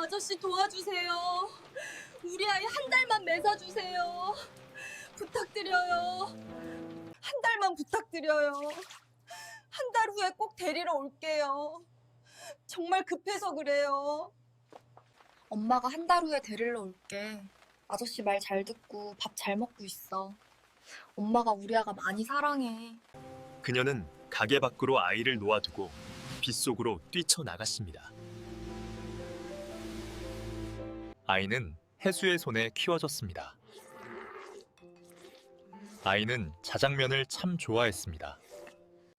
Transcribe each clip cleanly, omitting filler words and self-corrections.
아저씨 도와주세요. 우리 아이 한 달만 매사주세요. 부탁드려요. 한 달만 부탁드려요. 한 달 후에 꼭 데리러 올게요. 정말 급해서 그래요. 엄마가 한 달 후에 데리러 올게. 아저씨 말 잘 듣고 밥 잘 먹고 있어. 엄마가 우리 아가 많이 사랑해. 그녀는 가게 밖으로 아이를 놓아두고 빗속으로 뛰쳐나갔습니다. 아이는 해수의 손에 키워졌습니다. 아이는 자장면을 참 좋아했습니다.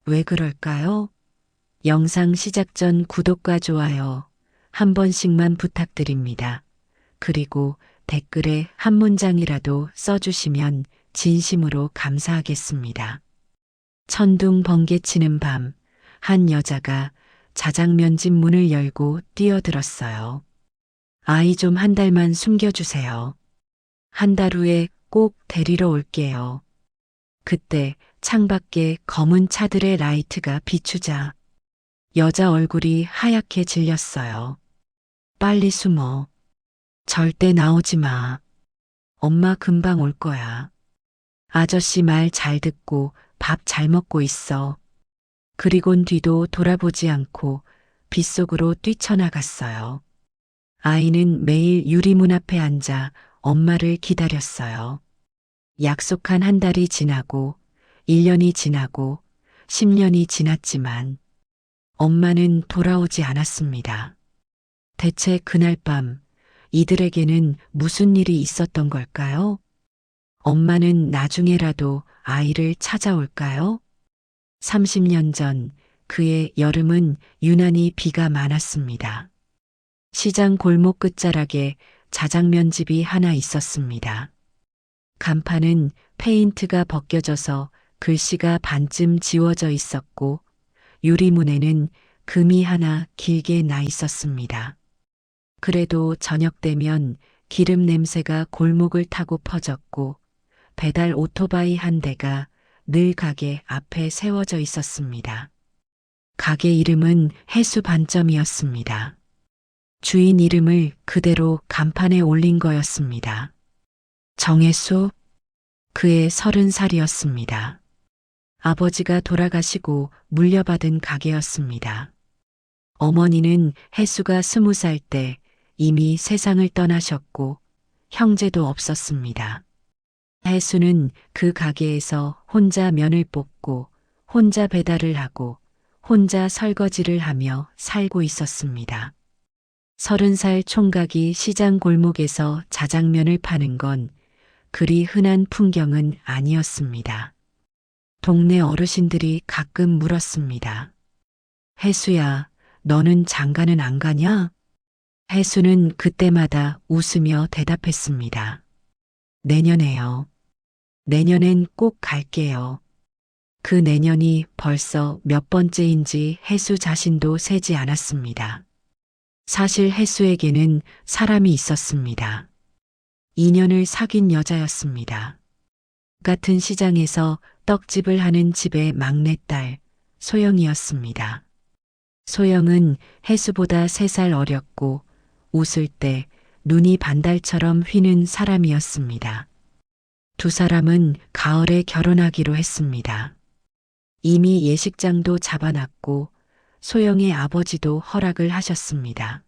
왜 그럴까요? 영상 시작 전 구독과 좋아요 한 번씩만 부탁드립니다. 그리고 댓글에 한 문장이라도 써주시면 진심으로 감사하겠습니다. 천둥 번개치는 밤, 한 여자가 자장면집 문을 열고 뛰어들었어요. 아이 좀 한 달만 숨겨주세요. 한 달 후에 꼭 데리러 올게요. 그때 창밖에 검은 차들의 라이트가 비추자 여자 얼굴이 하얗게 질렸어요. 빨리 숨어. 절대 나오지 마. 엄마 금방 올 거야. 아저씨 말 잘 듣고 밥 잘 먹고 있어. 그리곤 뒤도 돌아보지 않고 빗속으로 뛰쳐나갔어요. 아이는 매일 유리문 앞에 앉아 엄마를 기다렸어요. 약속한 한 달이 지나고 1년이 지나고 10년이 지났지만 엄마는 돌아오지 않았습니다. 대체 그날 밤 이들에게는 무슨 일이 있었던 걸까요? 엄마는 나중에라도 아이를 찾아올까요? 30년 전 그의 여름은 유난히 비가 많았습니다. 시장 골목 끝자락에 자장면집이 하나 있었습니다. 간판은 페인트가 벗겨져서 글씨가 반쯤 지워져 있었고 유리문에는 금이 하나 길게 나 있었습니다. 그래도 저녁 되면 기름 냄새가 골목을 타고 퍼졌고 배달 오토바이 한 대가 늘 가게 앞에 세워져 있었습니다. 가게 이름은 해수 반점이었습니다. 주인 이름을 그대로 간판에 올린 거였습니다. 정혜수, 그의 30살이었습니다. 아버지가 돌아가시고 물려받은 가게였습니다. 어머니는 혜수가 20살 때 이미 세상을 떠나셨고 형제도 없었습니다. 혜수는 그 가게에서 혼자 면을 뽑고 혼자 배달을 하고 혼자 설거지를 하며 살고 있었습니다. 30살 총각이 시장 골목에서 자장면을 파는 건 그리 흔한 풍경은 아니었습니다. 동네 어르신들이 가끔 물었습니다. 혜수야, 너는 장가는 안 가냐? 혜수는 그때마다 웃으며 대답했습니다. 내년에요. 내년엔 꼭 갈게요. 그 내년이 벌써 몇 번째인지 혜수 자신도 세지 않았습니다. 사실 혜수에게는 사람이 있었습니다. 2년을 사귄 여자였습니다. 같은 시장에서 떡집을 하는 집의 막내딸 소영이었습니다. 소영은 혜수보다 3살 어렸고 웃을 때 눈이 반달처럼 휘는 사람이었습니다. 두 사람은 가을에 결혼하기로 했습니다. 이미 예식장도 잡아놨고 소영의 아버지도 허락을 하셨습니다.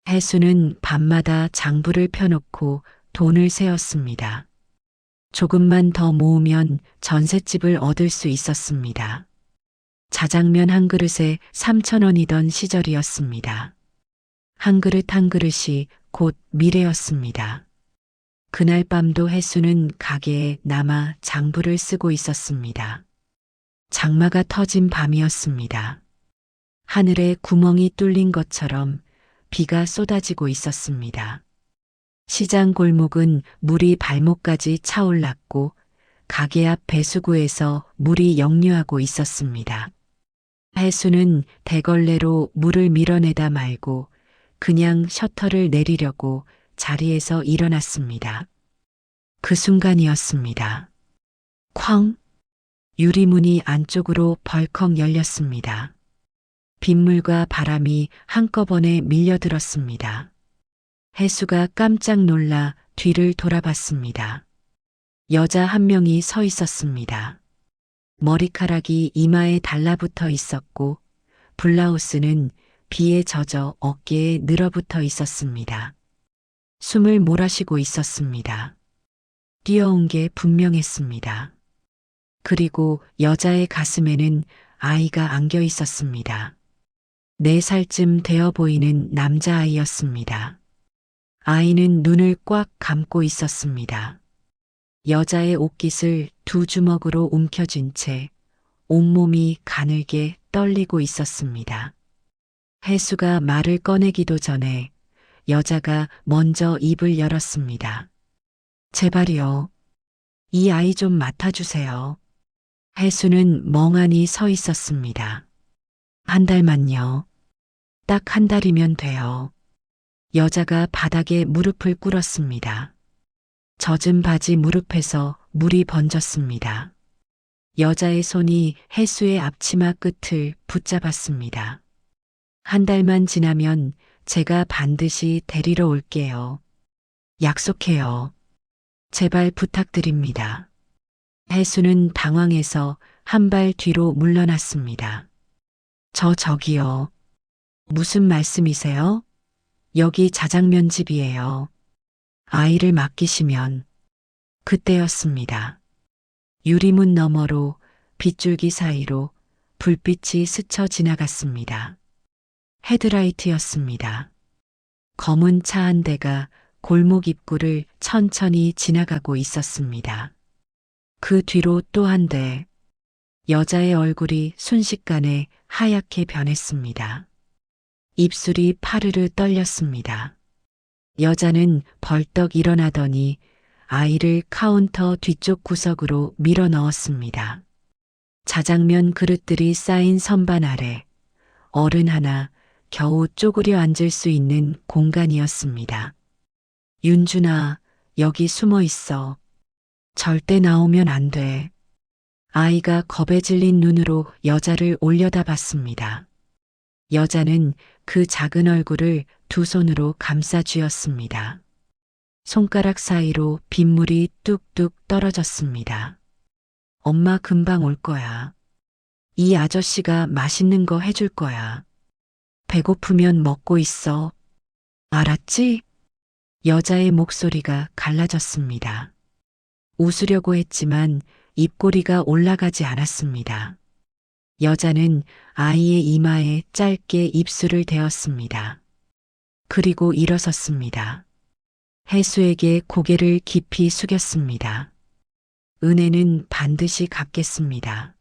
혜수는 밤마다 장부를 펴놓고 돈을 세었습니다. 조금만 더 모으면 전셋집을 얻을 수 있었습니다. 자장면 한 그릇에 3,000원이던 시절이었습니다. 한 그릇 한 그릇이 곧 미래였습니다. 그날 밤도 혜수는 가게에 남아 장부를 쓰고 있었습니다. 장마가 터진 밤이었습니다. 하늘에 구멍이 뚫린 것처럼 비가 쏟아지고 있었습니다. 시장 골목은 물이 발목까지 차올랐고 가게 앞 배수구에서 물이 역류하고 있었습니다. 혜수는 대걸레로 물을 밀어내다 말고 그냥 셔터를 내리려고 자리에서 일어났습니다. 그 순간이었습니다. 쾅! 유리문이 안쪽으로 벌컥 열렸습니다. 빗물과 바람이 한꺼번에 밀려들었습니다. 해수가 깜짝 놀라 뒤를 돌아봤습니다. 여자 한 명이 서 있었습니다. 머리카락이 이마에 달라붙어 있었고 블라우스는 비에 젖어 어깨에 늘어붙어 있었습니다. 숨을 몰아쉬고 있었습니다. 뛰어온 게 분명했습니다. 그리고 여자의 가슴에는 아이가 안겨 있었습니다. 4살쯤 되어 보이는 남자아이였습니다. 아이는 눈을 꽉 감고 있었습니다. 여자의 옷깃을 2주먹으로 움켜쥔 채 온몸이 가늘게 떨리고 있었습니다. 해수가 말을 꺼내기도 전에 여자가 먼저 입을 열었습니다. 제발요. 이 아이 좀 맡아주세요. 해수는 멍하니 서 있었습니다. 1달만요. 딱 1달이면 돼요. 여자가 바닥에 무릎을 꿇었습니다. 젖은 바지 무릎에서 물이 번졌습니다. 여자의 손이 해수의 앞치마 끝을 붙잡았습니다. 1달만 지나면 제가 반드시 데리러 올게요. 약속해요. 제발 부탁드립니다. 해수는 당황해서 한 발 뒤로 물러났습니다. 저기요. 무슨 말씀이세요? 여기 자장면 집이에요. 아이를 맡기시면. 그때였습니다. 유리문 너머로 빗줄기 사이로 불빛이 스쳐 지나갔습니다. 헤드라이트였습니다. 검은 차 한 대가 골목 입구를 천천히 지나가고 있었습니다. 그 뒤로 또 한 대. 여자의 얼굴이 순식간에 하얗게 변했습니다. 입술이 파르르 떨렸습니다. 여자는 벌떡 일어나더니 아이를 카운터 뒤쪽 구석으로 밀어 넣었습니다. 자장면 그릇들이 쌓인 선반 아래 어른 하나 겨우 쪼그려 앉을 수 있는 공간이었습니다. 윤준아, 여기 숨어 있어. 절대 나오면 안 돼. 아이가 겁에 질린 눈으로 여자를 올려다봤습니다. 여자는 그 작은 얼굴을 2 손으로 감싸 쥐었습니다. 손가락 사이로 빗물이 뚝뚝 떨어졌습니다. 엄마 금방 올 거야. 이 아저씨가 맛있는 거 해줄 거야. 배고프면 먹고 있어. 알았지? 여자의 목소리가 갈라졌습니다. 웃으려고 했지만 입꼬리가 올라가지 않았습니다. 여자는 아이의 이마에 짧게 입술을 대었습니다. 그리고 일어섰습니다. 해수에게 고개를 깊이 숙였습니다. 은혜는 반드시 갚겠습니다.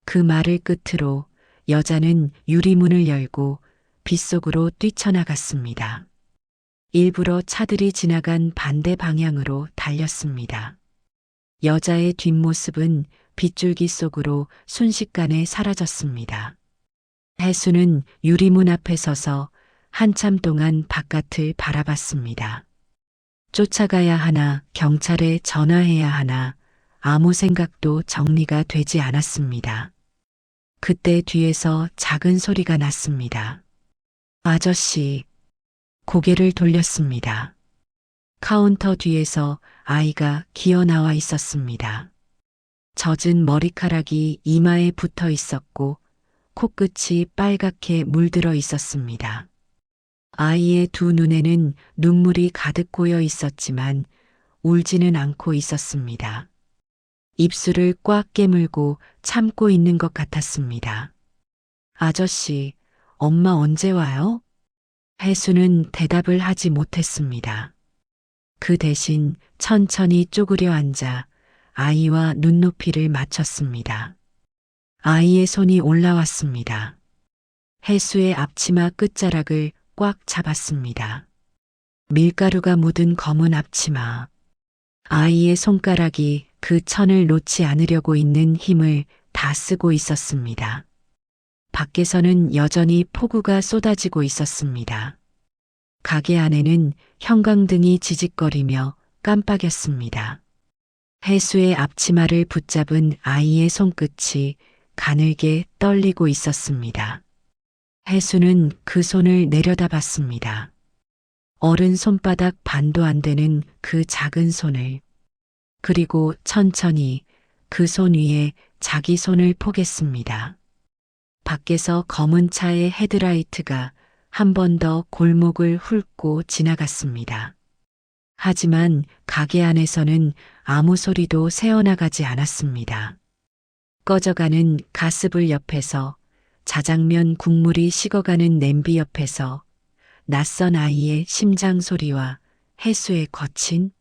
그 말을 끝으로 여자는 유리문을 열고 빗속으로 뛰쳐나갔습니다. 일부러 차들이 지나간 반대 방향으로 달렸습니다. 여자의 뒷모습은 빗줄기 속으로 순식간에 사라졌습니다. 해수는 유리문 앞에 서서 한참 동안 바깥을 바라봤습니다. 쫓아가야 하나, 경찰에 전화해야 하나, 아무 생각도 정리가 되지 않았습니다. 그때 뒤에서 작은 소리가 났습니다. 아저씨. 고개를 돌렸습니다. 카운터 뒤에서 아이가 기어 나와 있었습니다. 젖은 머리카락이 이마에 붙어 있었고 코끝이 빨갛게 물들어 있었습니다. 아이의 2 눈에는 눈물이 가득 고여 있었지만 울지는 않고 있었습니다. 입술을 꽉 깨물고 참고 있는 것 같았습니다. 아저씨, 엄마 언제 와요? 해수는 대답을 하지 못했습니다. 그 대신 천천히 쪼그려 앉아 아이와 눈높이를 맞췄습니다. 아이의 손이 올라왔습니다. 해수의 앞치마 끝자락을 꽉 잡았습니다. 밀가루가 묻은 검은 앞치마. 아이의 손가락이 그 천을 놓지 않으려고 있는 힘을 다 쓰고 있었습니다. 밖에서는 여전히 폭우가 쏟아지고 있었습니다. 가게 안에는 형광등이 지직거리며 깜빡였습니다. 해수의 앞치마를 붙잡은 아이의 손끝이 가늘게 떨리고 있었습니다. 해수는 그 손을 내려다봤습니다. 어른 손바닥 반도 안 되는 그 작은 손을, 그리고 천천히 그 손 위에 자기 손을 포겠습니다. 밖에서 검은 차의 헤드라이트가 한 번 더 골목을 훑고 지나갔습니다. 하지만 가게 안에서는 아무 소리도 새어나가지 않았습니다. 꺼져가는 가스불 옆에서, 자장면 국물이 식어가는 냄비 옆에서 낯선 아이의 심장 소리와 해수의 거친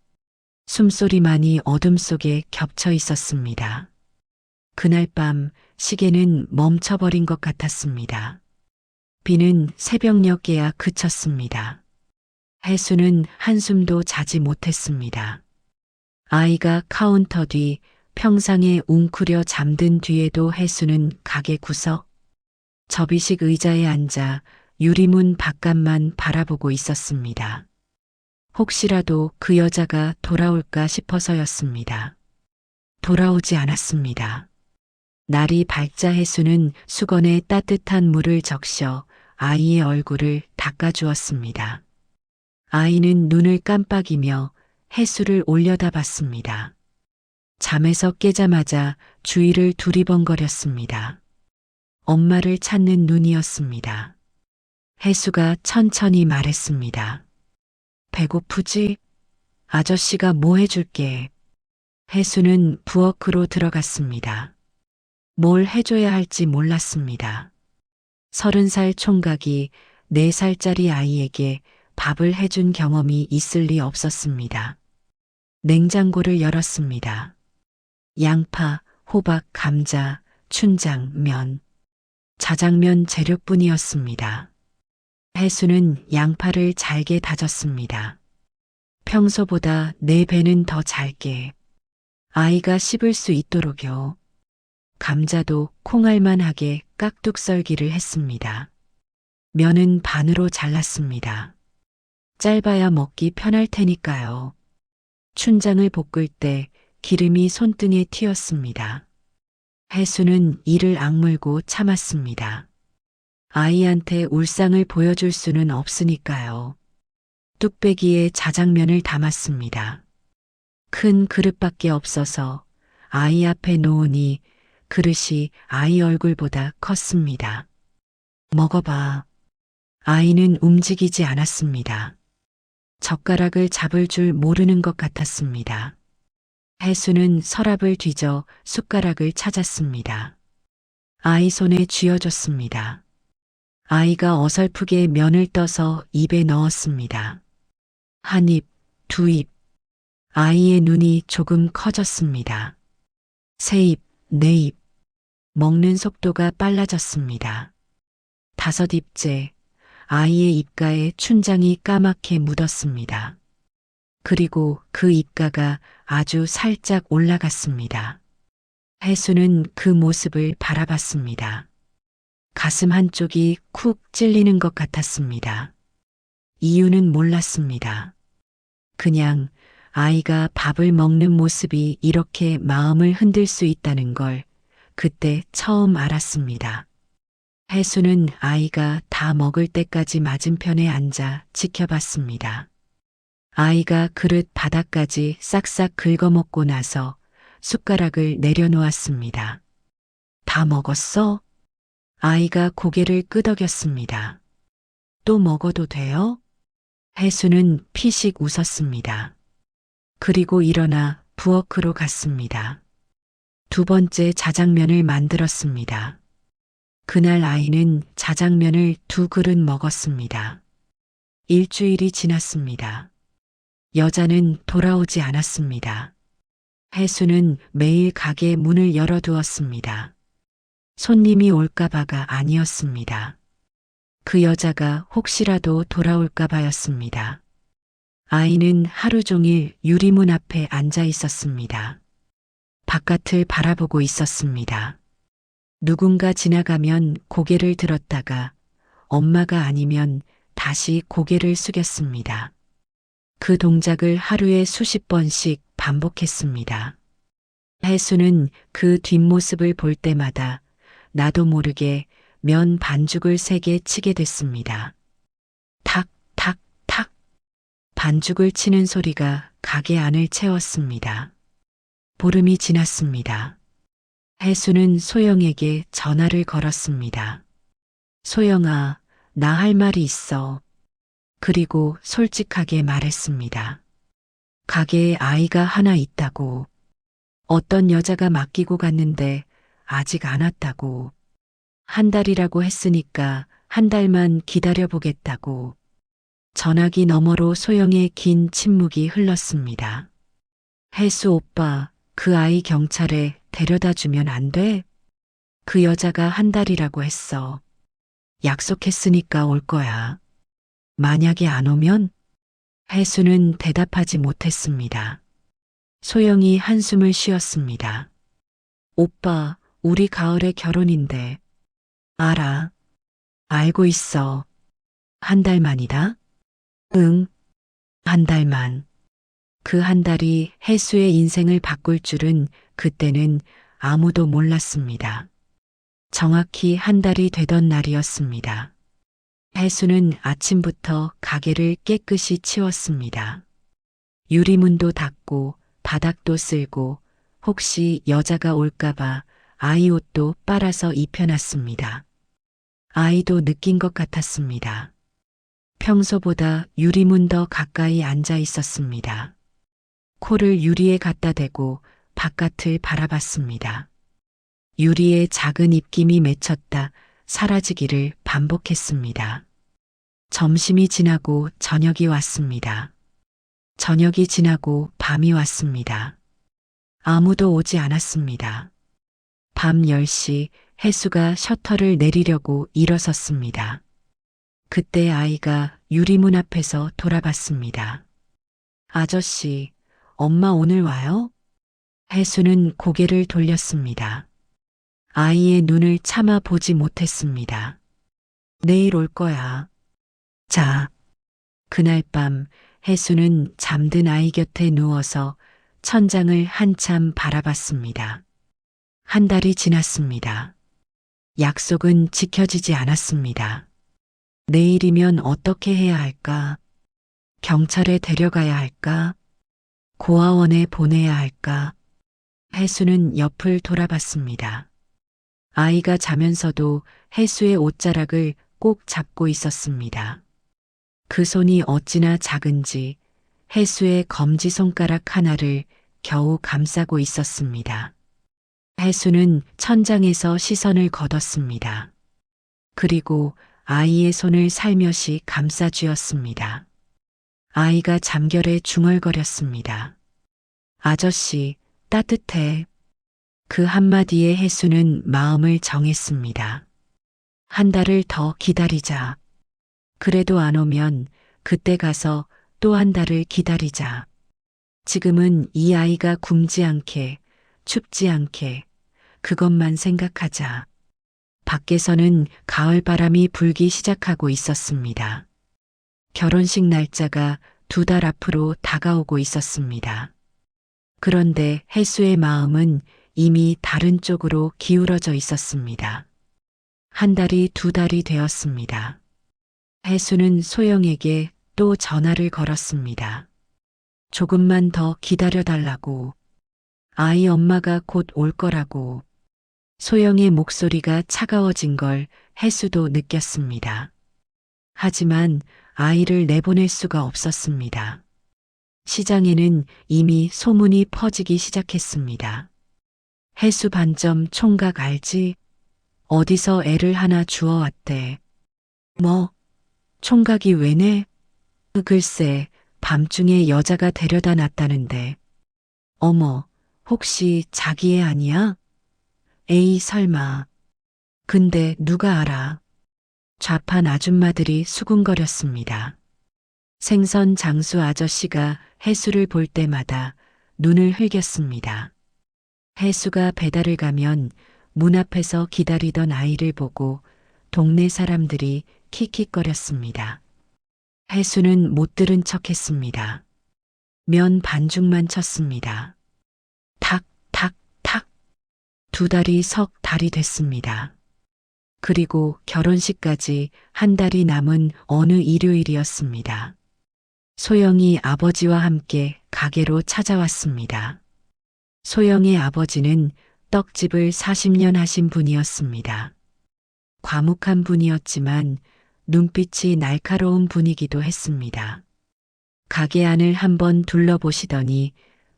숨소리만이 어둠 속에 겹쳐 있었습니다. 그날 밤 시계는 멈춰버린 것 같았습니다. 비는 새벽녘에야 그쳤습니다. 해수는 한숨도 자지 못했습니다. 아이가 카운터 뒤 평상에 웅크려 잠든 뒤에도 해수는 가게 구석 접이식 의자에 앉아 유리문 바깥만 바라보고 있었습니다. 혹시라도 그 여자가 돌아올까 싶어서였습니다. 돌아오지 않았습니다. 날이 밝자 해수는 수건에 따뜻한 물을 적셔 아이의 얼굴을 닦아주었습니다. 아이는 눈을 깜빡이며 해수를 올려다봤습니다. 잠에서 깨자마자 주위를 두리번거렸습니다. 엄마를 찾는 눈이었습니다. 해수가 천천히 말했습니다. 배고프지? 아저씨가 뭐 해줄게. 해수는 부엌으로 들어갔습니다. 뭘 해줘야 할지 몰랐습니다. 30살 총각이 4살짜리 아이에게 밥을 해준 경험이 있을 리 없었습니다. 냉장고를 열었습니다. 양파, 호박, 감자, 춘장, 면, 자장면 재료뿐이었습니다. 해수는 양파를 잘게 다졌습니다. 평소보다 4배는 더 잘게. 아이가 씹을 수 있도록요. 감자도 콩알만하게 깍둑 썰기를 했습니다. 면은 반으로 잘랐습니다. 짧아야 먹기 편할 테니까요. 춘장을 볶을 때 기름이 손등에 튀었습니다. 해수는 이를 악물고 참았습니다. 아이한테 울상을 보여줄 수는 없으니까요. 뚝배기에 자장면을 담았습니다. 큰 그릇밖에 없어서 아이 앞에 놓으니 그릇이 아이 얼굴보다 컸습니다. 먹어봐. 아이는 움직이지 않았습니다. 젓가락을 잡을 줄 모르는 것 같았습니다. 해수는 서랍을 뒤져 숟가락을 찾았습니다. 아이 손에 쥐어줬습니다. 아이가 어설프게 면을 떠서 입에 넣었습니다. 한 입, 2입. 아이의 눈이 조금 커졌습니다. 3입, 4입. 먹는 속도가 빨라졌습니다. 5입째. 아이의 입가에 춘장이 까맣게 묻었습니다. 그리고 그 입가가 아주 살짝 올라갔습니다. 해수는 그 모습을 바라봤습니다. 가슴 한쪽이 쿡 찔리는 것 같았습니다. 이유는 몰랐습니다. 그냥 아이가 밥을 먹는 모습이 이렇게 마음을 흔들 수 있다는 걸 그때 처음 알았습니다. 해수는 아이가 다 먹을 때까지 맞은편에 앉아 지켜봤습니다. 아이가 그릇 바닥까지 싹싹 긁어먹고 나서 숟가락을 내려놓았습니다. 다 먹었어? 아이가 고개를 끄덕였습니다. 또 먹어도 돼요? 해수는 피식 웃었습니다. 그리고 일어나 부엌으로 갔습니다. 2번째 자장면을 만들었습니다. 그날 아이는 자장면을 2그릇 먹었습니다. 일주일이 지났습니다. 여자는 돌아오지 않았습니다. 해수는 매일 가게 문을 열어두었습니다. 손님이 올까봐가 아니었습니다. 그 여자가 혹시라도 돌아올까봐였습니다. 아이는 하루 종일 유리문 앞에 앉아 있었습니다. 바깥을 바라보고 있었습니다. 누군가 지나가면 고개를 들었다가 엄마가 아니면 다시 고개를 숙였습니다. 그 동작을 하루에 수십 번씩 반복했습니다. 해수는 그 뒷모습을 볼 때마다 나도 모르게 면 반죽을 세게 치게 됐습니다. 탁, 탁, 탁. 반죽을 치는 소리가 가게 안을 채웠습니다. 보름이 지났습니다. 혜수는 소영에게 전화를 걸었습니다. 소영아, 나 할 말이 있어. 그리고 솔직하게 말했습니다. 가게에 아이가 하나 있다고. 어떤 여자가 맡기고 갔는데 아직 안 왔다고. 한 달이라고 했으니까 한 달만 기다려보겠다고. 전화기 너머로 소영의 긴 침묵이 흘렀습니다. 혜수 오빠, 그 아이 경찰에 데려다 주면 안 돼? 그 여자가 한 달이라고 했어. 약속했으니까 올 거야. 만약에 안 오면? 혜수는 대답하지 못했습니다. 소영이 한숨을 쉬었습니다. 오빠, 우리 가을에 결혼인데. 알아. 알고 있어. 한 달만이다? 응. 한 달만. 그 한 달이 혜수의 인생을 바꿀 줄은 그때는 아무도 몰랐습니다. 정확히 한 달이 되던 날이었습니다. 혜수는 아침부터 가게를 깨끗이 치웠습니다. 유리문도 닫고 바닥도 쓸고 혹시 여자가 올까봐 아이 옷도 빨아서 입혀놨습니다. 아이도 느낀 것 같았습니다. 평소보다 유리문 더 가까이 앉아 있었습니다. 코를 유리에 갖다 대고 바깥을 바라봤습니다. 유리에 작은 입김이 맺혔다 사라지기를 반복했습니다. 점심이 지나고 저녁이 왔습니다. 저녁이 지나고 밤이 왔습니다. 아무도 오지 않았습니다. 밤 10시 혜수가 셔터를 내리려고 일어섰습니다. 그때 아이가 유리문 앞에서 돌아봤습니다. 아저씨, 엄마 오늘 와요? 혜수는 고개를 돌렸습니다. 아이의 눈을 참아 보지 못했습니다. 내일 올 거야. 자, 그날 밤 혜수는 잠든 아이 곁에 누워서 천장을 한참 바라봤습니다. 한 달이 지났습니다. 약속은 지켜지지 않았습니다. 내일이면 어떻게 해야 할까? 경찰에 데려가야 할까? 고아원에 보내야 할까? 혜수는 옆을 돌아봤습니다. 아이가 자면서도 혜수의 옷자락을 꼭 잡고 있었습니다. 그 손이 어찌나 작은지 혜수의 검지손가락 하나를 겨우 감싸고 있었습니다. 혜수는 천장에서 시선을 걷었습니다. 그리고 아이의 손을 살며시 감싸쥐었습니다. 아이가 잠결에 중얼거렸습니다. 아저씨, 따뜻해. 그 한마디에 혜수는 마음을 정했습니다. 한 달을 더 기다리자. 그래도 안 오면 그때 가서 또 한 달을 기다리자. 지금은 이 아이가 굶지 않게, 춥지 않게, 그것만 생각하자. 밖에서는 가을바람이 불기 시작하고 있었습니다. 결혼식 날짜가 2달 앞으로 다가오고 있었습니다. 그런데 혜수의 마음은 이미 다른 쪽으로 기울어져 있었습니다. 한 달이 2달이 되었습니다. 혜수는 소영에게 또 전화를 걸었습니다. 조금만 더 기다려달라고. 아이 엄마가 곧 올 거라고. 소영의 목소리가 차가워진 걸 혜수도 느꼈습니다. 하지만 아이를 내보낼 수가 없었습니다. 시장에는 이미 소문이 퍼지기 시작했습니다. 혜수 반점 총각 알지? 어디서 애를 하나 주워왔대. 뭐? 총각이 왜네? 글쎄, 밤중에 여자가 데려다 놨다는데. 어머, 혹시 자기 애 아니야? 에이, 설마. 근데 누가 알아? 좌판 아줌마들이 수군거렸습니다. 생선 장수 아저씨가 혜수를 볼 때마다 눈을 흘겼습니다. 혜수가 배달을 가면 문 앞에서 기다리던 아이를 보고 동네 사람들이 킥킥거렸습니다. 혜수는 못 들은 척했습니다. 면 반죽만 쳤습니다. 탁, 탁, 탁. 2달이 석 달이 됐습니다. 그리고 결혼식까지 한 달이 남은 어느 일요일이었습니다. 소영이 아버지와 함께 가게로 찾아왔습니다. 소영의 아버지는 떡집을 40년 하신 분이었습니다. 과묵한 분이었지만 눈빛이 날카로운 분이기도 했습니다. 가게 안을 한번 둘러보시더니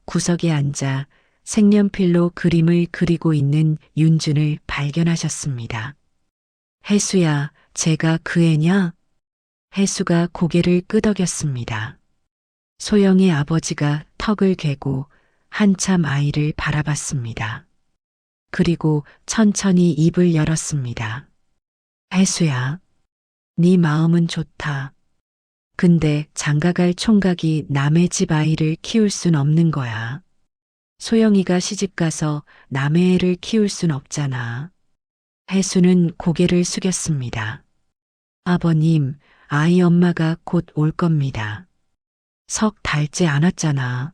구석에 앉아 색연필로 그림을 그리고 있는 윤준을 발견하셨습니다. 혜수야, 제가 그 애냐? 혜수가 고개를 끄덕였습니다. 소영의 아버지가 턱을 괴고 한참 아이를 바라봤습니다. 그리고 천천히 입을 열었습니다. 혜수야, 네 마음은 좋다. 근데 장가갈 총각이 남의 집 아이를 키울 순 없는 거야. 소영이가 시집가서 남의 애를 키울 순 없잖아. 혜수는 고개를 숙였습니다. 아버님, 아이 엄마가 곧 올 겁니다. 석 달째 않았잖아.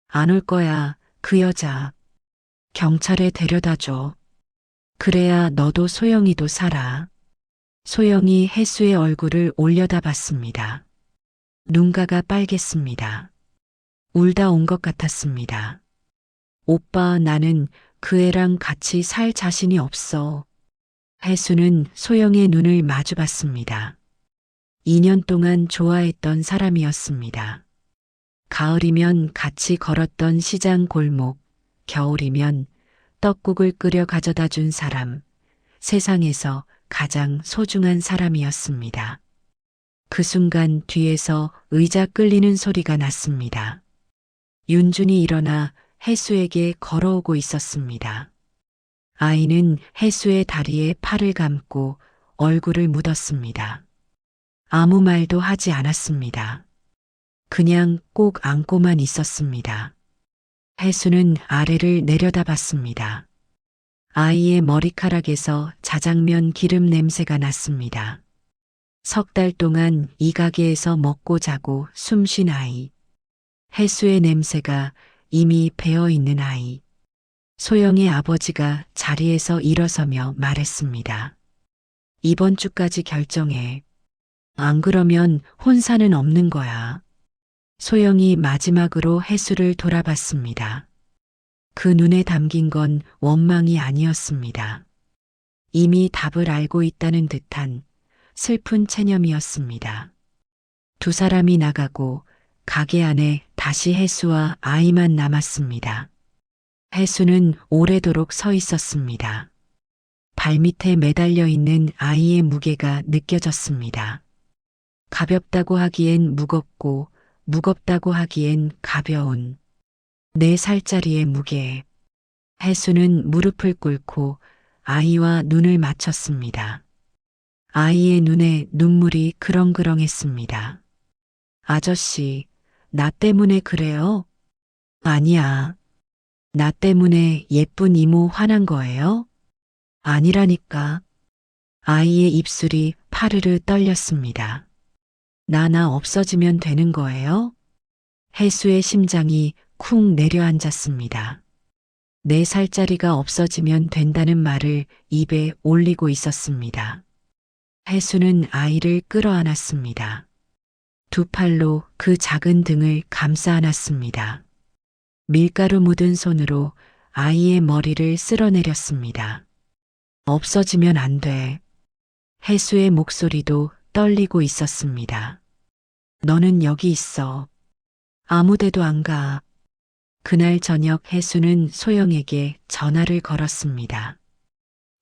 안 올 거야, 그 여자. 경찰에 데려다 줘. 그래야 너도 소영이도 살아. 소영이 혜수의 얼굴을 올려다봤습니다. 눈가가 빨갰습니다. 울다 온 것 같았습니다. 오빠, 나는 그 애랑 같이 살 자신이 없어. 혜수는 소영의 눈을 마주봤습니다. 2년 동안 좋아했던 사람이었습니다. 가을이면 같이 걸었던 시장 골목, 겨울이면 떡국을 끓여 가져다 준 사람, 세상에서 가장 소중한 사람이었습니다. 그 순간 뒤에서 의자 끌리는 소리가 났습니다. 윤준이 일어나 혜수에게 걸어오고 있었습니다. 아이는 혜수의 다리에 팔을 감고 얼굴을 묻었습니다. 아무 말도 하지 않았습니다. 그냥 꼭 안고만 있었습니다. 혜수는 아래를 내려다봤습니다. 아이의 머리카락에서 자장면 기름 냄새가 났습니다. 석 달 동안 이 가게에서 먹고 자고 숨 쉰 아이. 혜수의 냄새가 이미 배어 있는 아이. 소영의 아버지가 자리에서 일어서며 말했습니다. 이번 주까지 결정해. 안 그러면 혼사는 없는 거야. 소영이 마지막으로 혜수를 돌아봤습니다. 그 눈에 담긴 건 원망이 아니었습니다. 이미 답을 알고 있다는 듯한 슬픈 체념이었습니다. 두 사람이 나가고 가게 안에 다시 혜수와 아이만 남았습니다. 혜수는 오래도록 서 있었습니다. 발밑에 매달려 있는 아이의 무게가 느껴졌습니다. 가볍다고 하기엔 무겁고 무겁다고 하기엔 가벼운 4살짜리의 무게. 혜수는 무릎을 꿇고 아이와 눈을 맞췄습니다. 아이의 눈에 눈물이 그렁그렁했습니다. 아저씨, 나 때문에 그래요? 아니야. 나 때문에 예쁜 이모 화난 거예요? 아니라니까. 아이의 입술이 파르르 떨렸습니다. 나나 없어지면 되는 거예요? 혜수의 심장이 쿵 내려앉았습니다. 4살짜리가 없어지면 된다는 말을 입에 올리고 있었습니다. 혜수는 아이를 끌어안았습니다. 두 팔로 그 작은 등을 감싸 안았습니다. 밀가루 묻은 손으로 아이의 머리를 쓸어내렸습니다. 없어지면 안 돼. 혜수의 목소리도 떨리고 있었습니다. 너는 여기 있어. 아무데도 안 가. 그날 저녁 혜수는 소영에게 전화를 걸었습니다.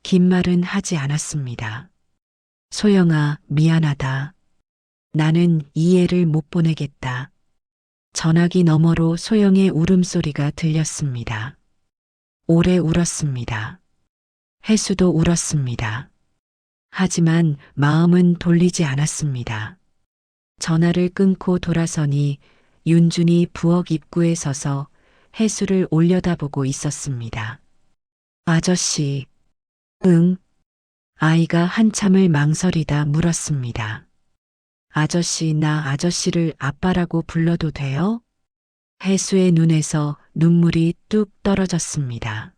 긴 말은 하지 않았습니다. 소영아, 미안하다. 나는 이 애를 못 보내겠다. 전화기 너머로 소영의 울음소리가 들렸습니다. 오래 울었습니다. 혜수도 울었습니다. 하지만 마음은 돌리지 않았습니다. 전화를 끊고 돌아서니 윤준이 부엌 입구에 서서 혜수를 올려다보고 있었습니다. 아저씨, 응? 아이가 한참을 망설이다 물었습니다. 아저씨, 나 아저씨를 아빠라고 불러도 돼요? 혜수의 눈에서 눈물이 뚝 떨어졌습니다.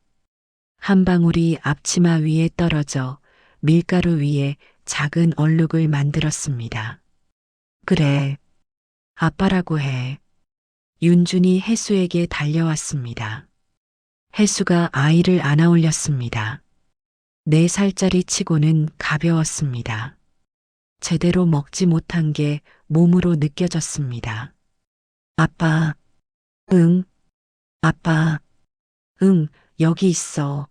한 방울이 앞치마 위에 떨어져 밀가루 위에 작은 얼룩을 만들었습니다. 그래. 아빠라고 해. 윤준이 혜수에게 달려왔습니다. 혜수가 아이를 안아 올렸습니다. 4살짜리 치고는 가벼웠습니다. 제대로 먹지 못한 게 몸으로 느껴졌습니다. 아빠, 응, 아빠, 응, 여기 있어.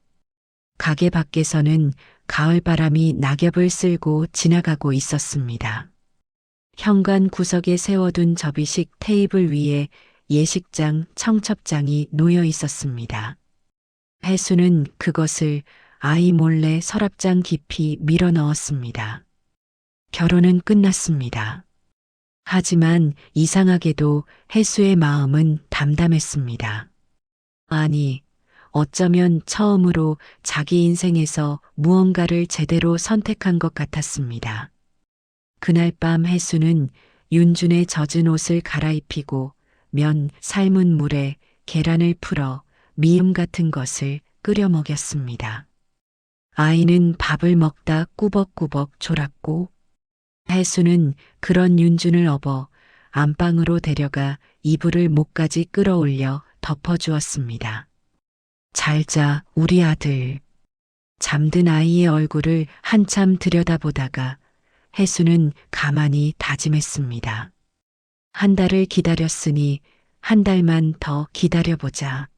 가게 밖에서는 가을바람이 낙엽을 쓸고 지나가고 있었습니다. 현관 구석에 세워둔 접이식 테이블 위에 예식장, 청첩장이 놓여 있었습니다. 혜수는 그것을 아이 몰래 서랍장 깊이 밀어 넣었습니다. 결혼은 끝났습니다. 하지만 이상하게도 혜수의 마음은 담담했습니다. 아니, 어쩌면 처음으로 자기 인생에서 무언가를 제대로 선택한 것 같았습니다. 그날 밤 혜수는 윤준의 젖은 옷을 갈아입히고 삶은 물에 계란을 풀어 미음 같은 것을 끓여 먹였습니다. 아이는 밥을 먹다 꾸벅꾸벅 졸았고 혜수는 그런 윤준을 업어 안방으로 데려가 이불을 목까지 끌어올려 덮어주었습니다. 잘 자, 우리 아들. 잠든 아이의 얼굴을 한참 들여다보다가 혜수는 가만히 다짐했습니다. 1달을 기다렸으니 1달만 더 기다려보자.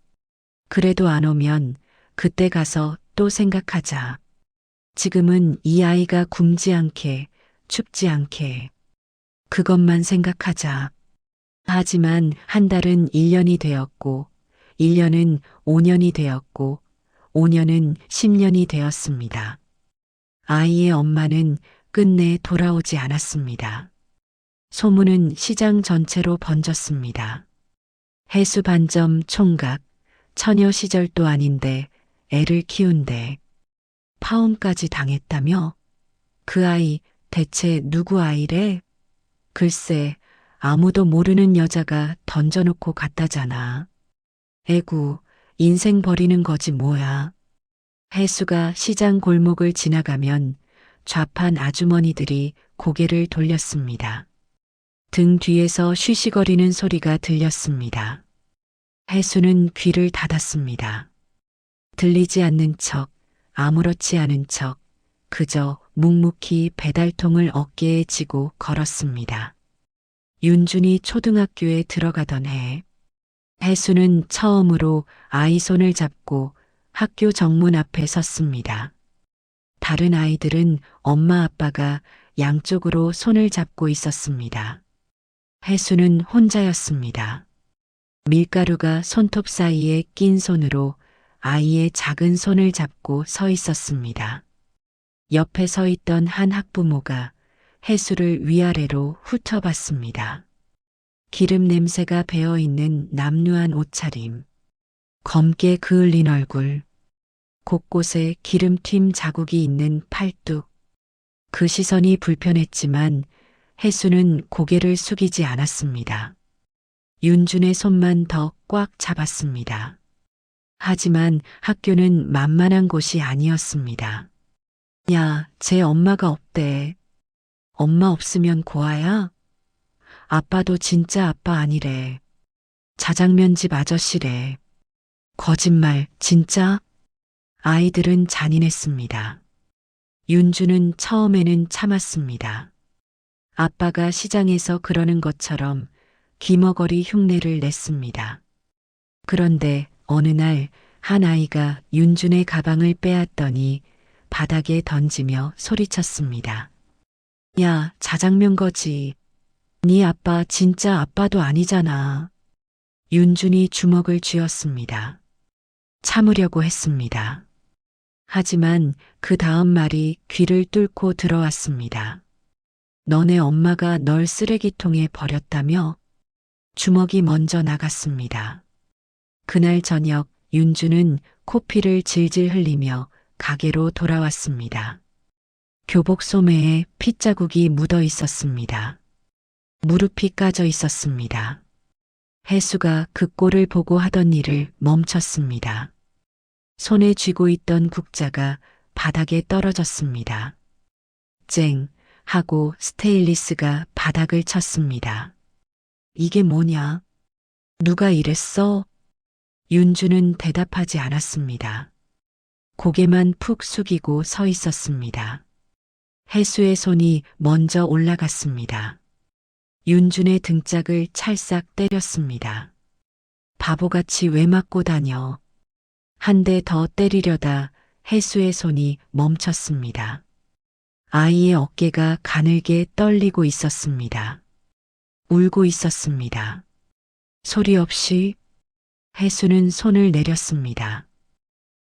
그래도 안 오면 그때 가서 또 생각하자. 지금은 이 아이가 굶지 않게, 춥지 않게. 그것만 생각하자. 하지만 1달은 1년이 되었고, 1년은 5년이 되었고, 5년은 10년이 되었습니다. 아이의 엄마는 끝내 돌아오지 않았습니다. 소문은 시장 전체로 번졌습니다. 혜수 반점 총각, 처녀 시절도 아닌데 애를 키운대. 파혼까지 당했다며? 그 아이 대체 누구 아이래? 글쎄, 아무도 모르는 여자가 던져놓고 갔다잖아. 에구, 인생 버리는 거지 뭐야. 혜수가 시장 골목을 지나가면 좌판 아주머니들이 고개를 돌렸습니다. 등 뒤에서 쉬쉬거리는 소리가 들렸습니다. 혜수는 귀를 닫았습니다. 들리지 않는 척, 아무렇지 않은 척, 그저 묵묵히 배달통을 어깨에 지고 걸었습니다. 윤준이 초등학교에 들어가던 해, 혜수는 처음으로 아이 손을 잡고 학교 정문 앞에 섰습니다. 다른 아이들은 엄마 아빠가 양쪽으로 손을 잡고 있었습니다. 혜수는 혼자였습니다. 밀가루가 손톱 사이에 낀 손으로 아이의 작은 손을 잡고 서 있었습니다. 옆에 서 있던 한 학부모가 혜수를 위아래로 훑어봤습니다. 기름 냄새가 배어있는 남루한 옷차림, 검게 그을린 얼굴, 곳곳에 기름튄 자국이 있는 팔뚝. 그 시선이 불편했지만 혜수는 고개를 숙이지 않았습니다. 윤준의 손만 더 꽉 잡았습니다. 하지만 학교는 만만한 곳이 아니었습니다. 야, 쟤 엄마가 없대. 엄마 없으면 고아야? 아빠도 진짜 아빠 아니래. 자장면집 아저씨래. 거짓말, 진짜? 아이들은 잔인했습니다. 윤주는 처음에는 참았습니다. 아빠가 시장에서 그러는 것처럼 귀머거리 흉내를 냈습니다. 그런데 어느 날 한 아이가 윤준의 가방을 빼앗더니 바닥에 던지며 소리쳤습니다. 야, 자장면 거지. 네 아빠 진짜 아빠도 아니잖아. 윤준이 주먹을 쥐었습니다. 참으려고 했습니다. 하지만 그 다음 말이 귀를 뚫고 들어왔습니다. 너네 엄마가 널 쓰레기통에 버렸다며? 주먹이 먼저 나갔습니다. 그날 저녁 윤주는 코피를 질질 흘리며 가게로 돌아왔습니다. 교복 소매에 핏자국이 묻어 있었습니다. 무릎이 까져 있었습니다. 혜수가 그 꼴을 보고 하던 일을 멈췄습니다. 손에 쥐고 있던 국자가 바닥에 떨어졌습니다. 쨍 하고 스테인리스가 바닥을 쳤습니다. 이게 뭐냐? 누가 이랬어? 윤주는 대답하지 않았습니다. 고개만 푹 숙이고 서 있었습니다. 혜수의 손이 먼저 올라갔습니다. 윤준의 등짝을 찰싹 때렸습니다. 바보같이 왜 맞고 다녀? 한 대 더 때리려다 혜수의 손이 멈췄습니다. 아이의 어깨가 가늘게 떨리고 있었습니다. 울고 있었습니다. 소리 없이 혜수는 손을 내렸습니다.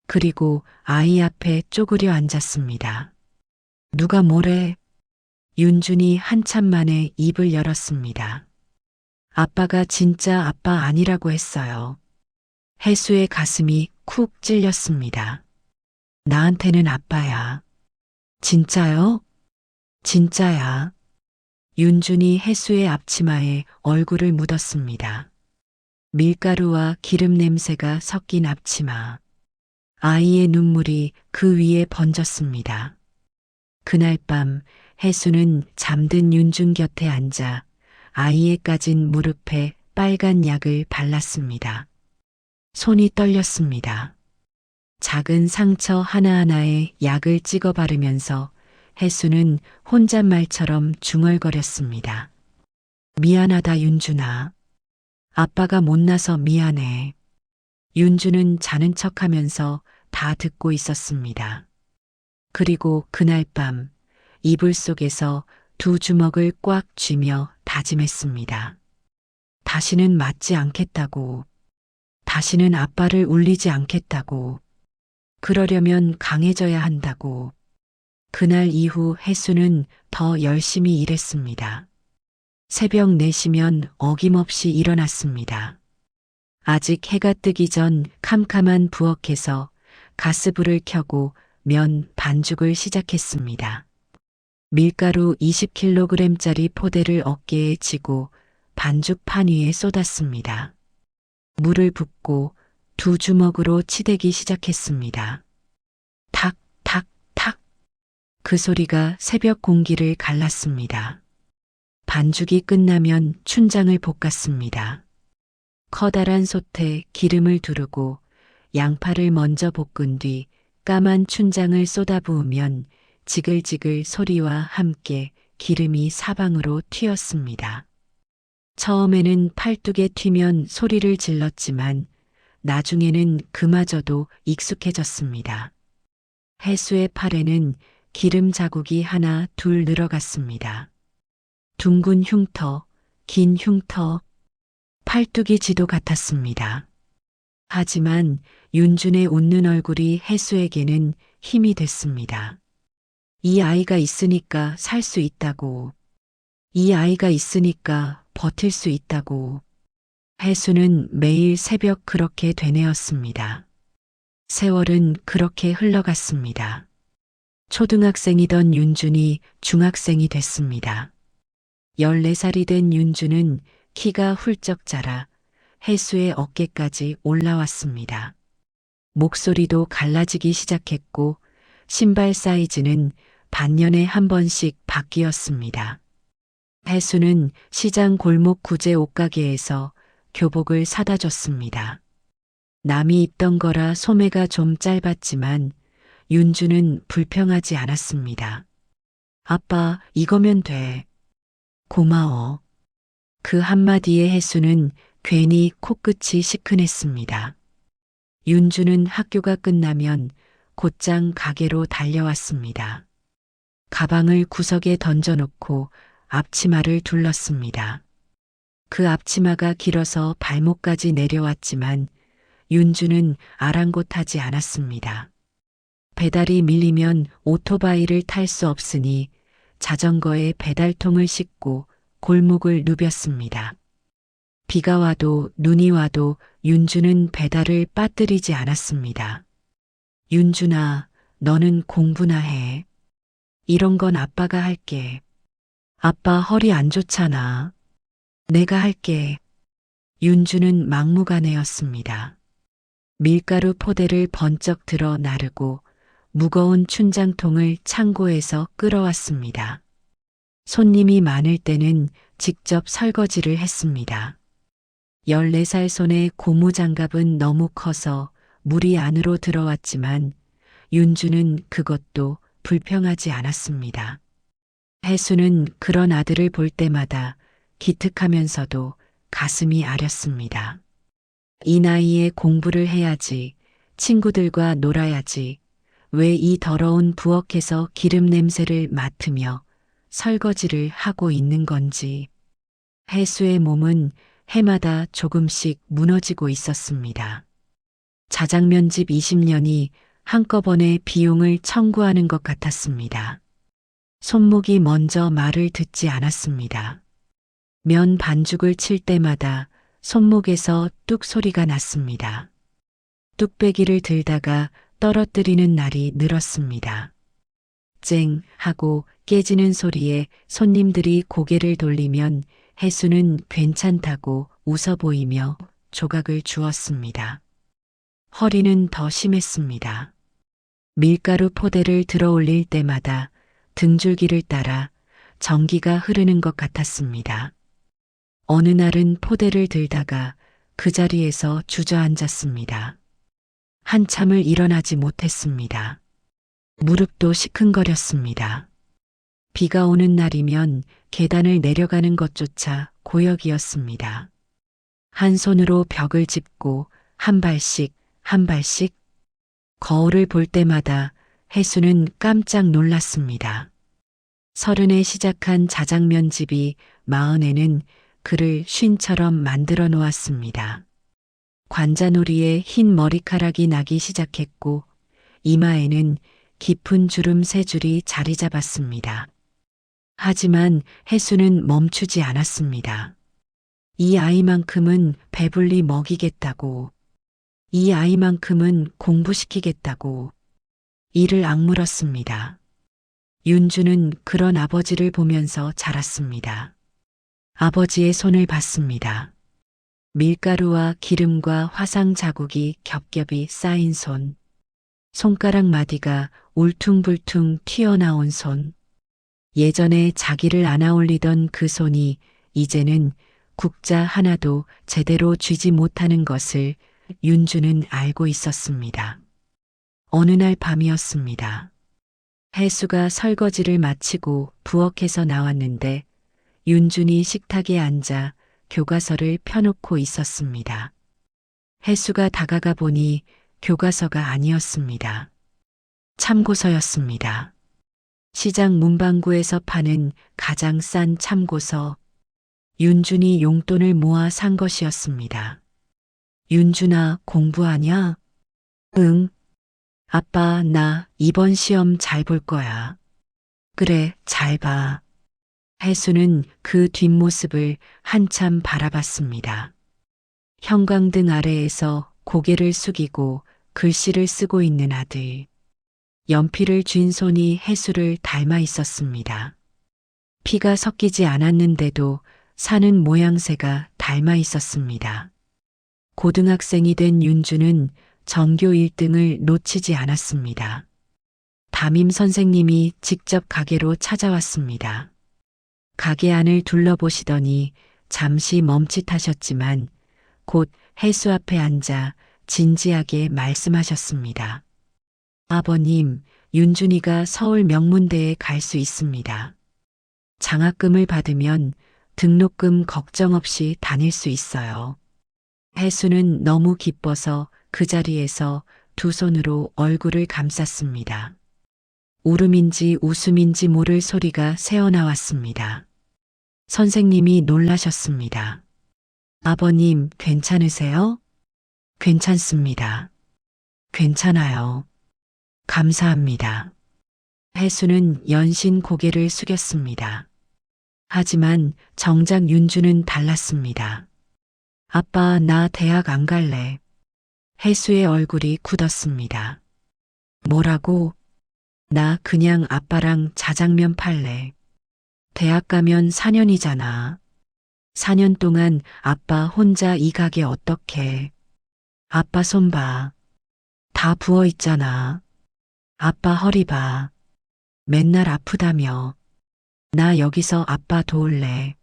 그리고 아이 앞에 쪼그려 앉았습니다. 누가 뭐래? 윤준이 한참 만에 입을 열었습니다. 아빠가 진짜 아빠 아니라고 했어요. 혜수의 가슴이 쿡 찔렸습니다. 나한테는 아빠야. 진짜요? 진짜야. 윤준이 혜수의 앞치마에 얼굴을 묻었습니다. 밀가루와 기름 냄새가 섞인 앞치마. 아이의 눈물이 그 위에 번졌습니다. 그날 밤 혜수는 잠든 윤준 곁에 앉아 아이의 까진 무릎에 빨간 약을 발랐습니다. 손이 떨렸습니다. 작은 상처 하나하나에 약을 찍어 바르면서 혜수는 혼잣말처럼 중얼거렸습니다. 미안하다 윤준아. 아빠가 못나서 미안해. 윤준은 자는 척하면서 다 듣고 있었습니다. 그리고 그날 밤 이불 속에서 두 주먹을 꽉 쥐며 다짐했습니다. 다시는 맞지 않겠다고. 다시는 아빠를 울리지 않겠다고. 그러려면 강해져야 한다고. 그날 이후 혜수는 더 열심히 일했습니다. 새벽 4시면 어김없이 일어났습니다. 아직 해가 뜨기 전 캄캄한 부엌에서 가스불을 켜고 면 반죽을 시작했습니다. 밀가루 20kg짜리 포대를 어깨에 지고 반죽판 위에 쏟았습니다. 물을 붓고 두 주먹으로 치대기 시작했습니다. 탁, 탁, 탁. 그 소리가 새벽 공기를 갈랐습니다. 반죽이 끝나면 춘장을 볶았습니다. 커다란 솥에 기름을 두르고 양파를 먼저 볶은 뒤 까만 춘장을 쏟아 부으면 지글지글 소리와 함께 기름이 사방으로 튀었습니다. 처음에는 팔뚝에 튀면 소리를 질렀지만 나중에는 그마저도 익숙해졌습니다. 혜수의 팔에는 기름 자국이 하나 둘 늘어갔습니다. 둥근 흉터, 긴 흉터, 팔뚝이 지도 같았습니다. 하지만 윤준의 웃는 얼굴이 혜수에게는 힘이 됐습니다. 이 아이가 있으니까 살 수 있다고. 이 아이가 있으니까 버틸 수 있다고. 혜수는 매일 새벽 그렇게 되뇌었습니다. 세월은 그렇게 흘러갔습니다. 초등학생이던 윤준이 중학생이 됐습니다. 14살이 된 윤준은 키가 훌쩍 자라 혜수의 어깨까지 올라왔습니다. 목소리도 갈라지기 시작했고 신발 사이즈는 반년에 한 번씩 바뀌었습니다. 혜수는 시장 골목 구제 옷가게에서 교복을 사다 줬습니다. 남이 입던 거라 소매가 좀 짧았지만 윤주는 불평하지 않았습니다. 아빠, 이거면 돼. 고마워. 그 한마디에 혜수는 괜히 코끝이 시큰했습니다. 윤주는 학교가 끝나면 곧장 가게로 달려왔습니다. 가방을 구석에 던져놓고 앞치마를 둘렀습니다. 그 앞치마가 길어서 발목까지 내려왔지만 윤주는 아랑곳하지 않았습니다. 배달이 밀리면 오토바이를 탈 수 없으니 자전거에 배달통을 싣고 골목을 누볐습니다. 비가 와도 눈이 와도 윤주는 배달을 빠뜨리지 않았습니다. 윤준아, 너는 공부나 해. 이런 건 아빠가 할게. 아빠 허리 안 좋잖아. 내가 할게. 윤주는 막무가내였습니다. 밀가루 포대를 번쩍 들어 나르고 무거운 춘장통을 창고에서 끌어왔습니다. 손님이 많을 때는 직접 설거지를 했습니다. 14살 손에 고무장갑은 너무 커서 물이 안으로 들어왔지만 윤주는 그것도 불평하지 않았습니다. 혜수는 그런 아들을 볼 때마다 기특하면서도 가슴이 아렸습니다. 이 나이에 공부를 해야지, 친구들과 놀아야지, 왜 이 더러운 부엌에서 기름 냄새를 맡으며 설거지를 하고 있는 건지. 혜수의 몸은 해마다 조금씩 무너지고 있었습니다. 자장면집 20년이 한꺼번에 비용을 청구하는 것 같았습니다. 손목이 먼저 말을 듣지 않았습니다. 면 반죽을 칠 때마다 손목에서 뚝 소리가 났습니다. 뚝배기를 들다가 떨어뜨리는 날이 늘었습니다. 쨍 하고 깨지는 소리에 손님들이 고개를 돌리면 혜수는 괜찮다고 웃어 보이며 조각을 주었습니다. 허리는 더 심했습니다. 밀가루 포대를 들어 올릴 때마다 등줄기를 따라 전기가 흐르는 것 같았습니다. 어느 날은 포대를 들다가 그 자리에서 주저앉았습니다. 한참을 일어나지 못했습니다. 무릎도 시큰거렸습니다. 비가 오는 날이면 계단을 내려가는 것조차 고역이었습니다. 한 손으로 벽을 짚고 한 발씩 한 발씩 거울을 볼 때마다 혜수는 깜짝 놀랐습니다. 30에 시작한 자장면집이 40에는 그를 쉰처럼 만들어 놓았습니다. 관자놀이에 흰 머리카락이 나기 시작했고 이마에는 깊은 주름 3줄이 자리 잡았습니다. 하지만 혜수는 멈추지 않았습니다. 이 아이만큼은 배불리 먹이겠다고, 이 아이만큼은 공부시키겠다고 이를 악물었습니다. 윤주는 그런 아버지를 보면서 자랐습니다. 아버지의 손을 봤습니다. 밀가루와 기름과 화상 자국이 겹겹이 쌓인 손, 손가락 마디가 울퉁불퉁 튀어나온 손, 예전에 자기를 안아올리던 그 손이 이제는 국자 하나도 제대로 쥐지 못하는 것을 윤주는 알고 있었습니다. 어느 날 밤이었습니다. 혜수가 설거지를 마치고 부엌에서 나왔는데 윤준이 식탁에 앉아 교과서를 펴놓고 있었습니다. 혜수가 다가가 보니 교과서가 아니었습니다. 참고서였습니다. 시장 문방구에서 파는 가장 싼 참고서. 윤준이 용돈을 모아 산 것이었습니다. 윤준아, 공부하냐? 응. 아빠, 나 이번 시험 잘 볼 거야. 그래, 잘 봐. 혜수는 그 뒷모습을 한참 바라봤습니다. 형광등 아래에서 고개를 숙이고 글씨를 쓰고 있는 아들. 연필을 쥔 손이 혜수를 닮아 있었습니다. 피가 섞이지 않았는데도 사는 모양새가 닮아 있었습니다. 고등학생이 된 윤주는 전교 1등을 놓치지 않았습니다. 담임 선생님이 직접 가게로 찾아왔습니다. 가게 안을 둘러보시더니 잠시 멈칫하셨지만 곧 혜수 앞에 앉아 진지하게 말씀하셨습니다. 아버님, 윤준이가 서울 명문대에 갈 수 있습니다. 장학금을 받으면 등록금 걱정 없이 다닐 수 있어요. 혜수는 너무 기뻐서 그 자리에서 두 손으로 얼굴을 감쌌습니다. 울음인지 웃음인지 모를 소리가 새어나왔습니다. 선생님이 놀라셨습니다. 아버님, 괜찮으세요? 괜찮습니다. 괜찮아요. 감사합니다. 혜수는 연신 고개를 숙였습니다. 하지만 정작 윤주는 달랐습니다. 아빠, 나 대학 안 갈래. 혜수의 얼굴이 굳었습니다. 뭐라고? 나 그냥 아빠랑 자장면 팔래. 대학 가면 4년이잖아. 4년 동안 아빠 혼자 이 가게 어떡해. 아빠 손 봐. 다 부어 있잖아. 아빠 허리 봐. 맨날 아프다며. 나 여기서 아빠 도울래.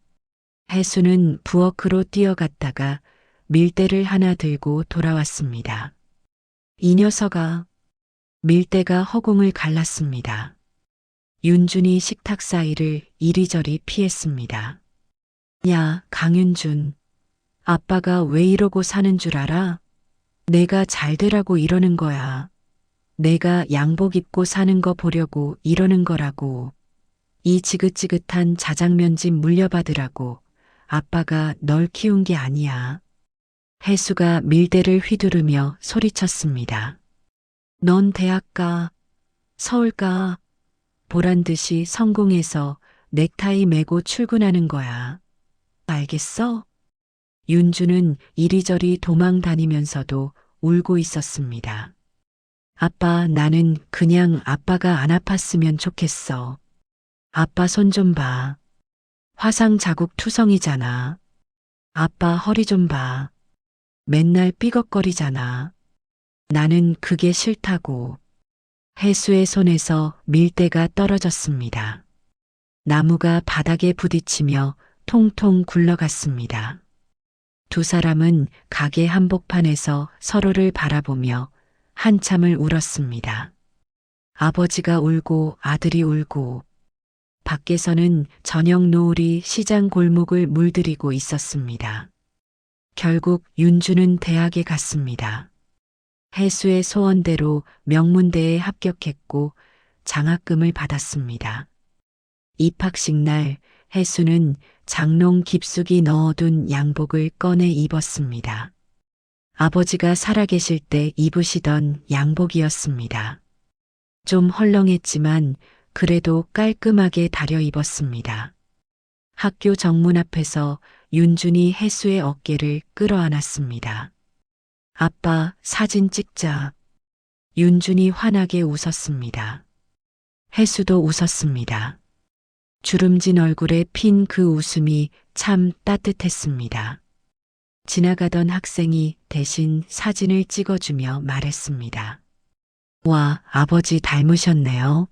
해수는 부엌으로 뛰어갔다가 밀대를 하나 들고 돌아왔습니다. 이 녀석아, 밀대가 허공을 갈랐습니다. 윤준이 식탁 사이를 이리저리 피했습니다. 야, 강윤준. 아빠가 왜 이러고 사는 줄 알아? 내가 잘 되라고 이러는 거야. 내가 양복 입고 사는 거 보려고 이러는 거라고. 이 지긋지긋한 자장면집 물려받으라고. 아빠가 널 키운 게 아니야. 해수가 밀대를 휘두르며 소리쳤습니다. 넌 대학 가, 서울 가, 보란 듯이 성공해서 넥타이 매고 출근하는 거야. 알겠어? 윤주는 이리저리 도망 다니면서도 울고 있었습니다. 아빠, 나는 그냥 아빠가 안 아팠으면 좋겠어. 아빠 손 좀 봐. 화상 자국 투성이잖아. 아빠 허리 좀 봐. 맨날 삐걱거리잖아. 나는 그게 싫다고. 해수의 손에서 밀대가 떨어졌습니다. 나무가 바닥에 부딪히며 통통 굴러갔습니다. 두 사람은 가게 한복판에서 서로를 바라보며 한참을 울었습니다. 아버지가 울고 아들이 울고 밖에서는 저녁 노을이 시장 골목을 물들이고 있었습니다. 결국 윤주는 대학에 갔습니다. 해수의 소원대로 명문대에 합격했고 장학금을 받았습니다. 입학식 날 해수는 장롱 깊숙이 넣어둔 양복을 꺼내 입었습니다. 아버지가 살아계실 때 입으시던 양복이었습니다. 좀 헐렁했지만 그래도 깔끔하게 다려 입었습니다. 학교 정문 앞에서 윤준이 해수의 어깨를 끌어안았습니다. 아빠, 사진 찍자. 윤준이 환하게 웃었습니다. 해수도 웃었습니다. 주름진 얼굴에 핀 그 웃음이 참 따뜻했습니다. 지나가던 학생이 대신 사진을 찍어주며 말했습니다. 와, 아버지 닮으셨네요.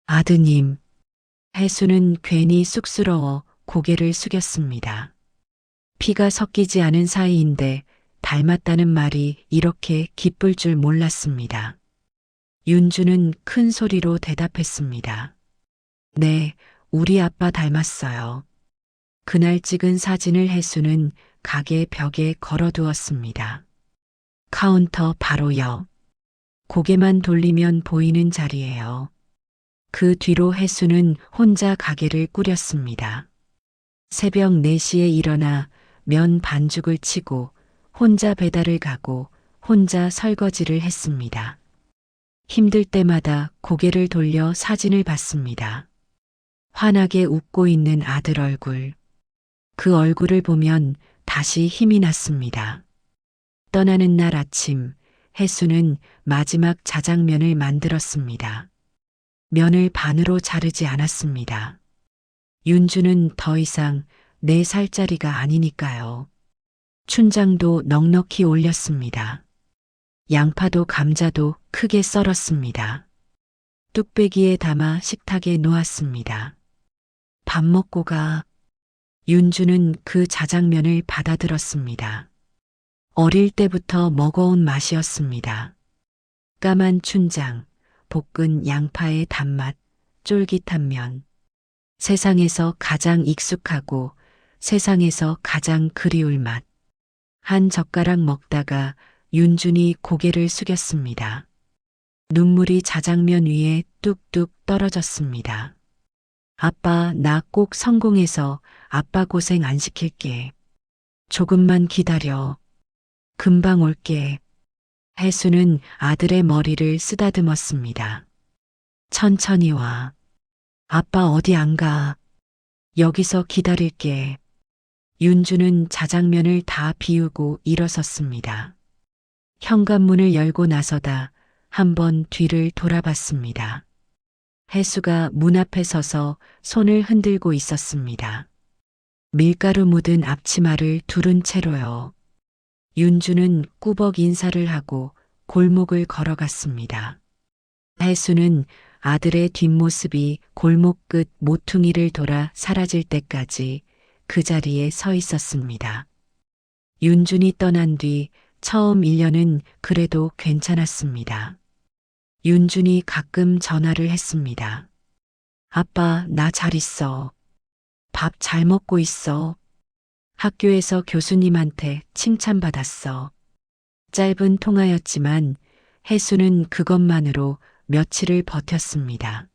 아드님. 해수는 괜히 쑥스러워 고개를 숙였습니다. 피가 섞이지 않은 사이인데 닮았다는 말이 이렇게 기쁠 줄 몰랐습니다. 윤주는 큰 소리로 대답했습니다. 네, 우리 아빠 닮았어요. 그날 찍은 사진을 해수는 가게 벽에 걸어두었습니다. 카운터 바로 옆. 고개만 돌리면 보이는 자리예요. 그 뒤로 해수는 혼자 가게를 꾸렸습니다. 새벽 4시에 일어나 면 반죽을 치고 혼자 배달을 가고 혼자 설거지를 했습니다. 힘들 때마다 고개를 돌려 사진을 봤습니다. 환하게 웃고 있는 아들 얼굴. 그 얼굴을 보면 다시 힘이 났습니다. 떠나는 날 아침, 해수는 마지막 자장면을 만들었습니다. 면을 반으로 자르지 않았습니다. 윤주는 더 이상 4살짜리가 아니니까요. 춘장도 넉넉히 올렸습니다. 양파도 감자도 크게 썰었습니다. 뚝배기에 담아 식탁에 놓았습니다. 밥 먹고 가. 윤주는 그 자장면을 받아들었습니다. 어릴 때부터 먹어온 맛이었습니다. 까만 춘장, 볶은 양파의 단맛, 쫄깃한 면. 세상에서 가장 익숙하고 세상에서 가장 그리울 맛. 한 젓가락 먹다가 윤준이 고개를 숙였습니다. 눈물이 자장면 위에 뚝뚝 떨어졌습니다. 아빠, 나 꼭 성공해서 아빠 고생 안 시킬게. 조금만 기다려. 금방 올게. 해수는 아들의 머리를 쓰다듬었습니다. 천천히 와. 아빠 어디 안 가. 여기서 기다릴게. 윤주는 자장면을 다 비우고 일어섰습니다. 현관문을 열고 나서다 한번 뒤를 돌아봤습니다. 해수가 문 앞에 서서 손을 흔들고 있었습니다. 밀가루 묻은 앞치마를 두른 채로요. 윤주는 꾸벅 인사를 하고 골목을 걸어갔습니다. 해수는 아들의 뒷모습이 골목 끝 모퉁이를 돌아 사라질 때까지 그 자리에 서 있었습니다. 윤준이 떠난 뒤 처음 1년은 그래도 괜찮았습니다. 윤준이 가끔 전화를 했습니다. 아빠, 나 잘 있어. 밥 잘 먹고 있어. 학교에서 교수님한테 칭찬받았어. 짧은 통화였지만 혜수는 그것만으로 며칠을 버텼습니다.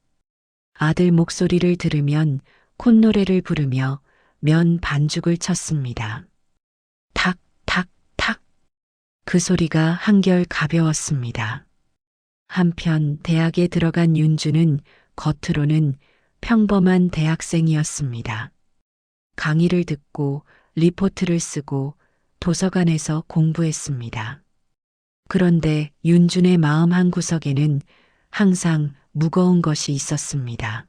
아들 목소리를 들으면 콧노래를 부르며 면 반죽을 쳤습니다. 탁, 탁, 탁. 그 소리가 한결 가벼웠습니다. 한편 대학에 들어간 윤주는 겉으로는 평범한 대학생이었습니다. 강의를 듣고 리포트를 쓰고 도서관에서 공부했습니다. 그런데 윤준의 마음 한구석에는 항상 무거운 것이 있었습니다.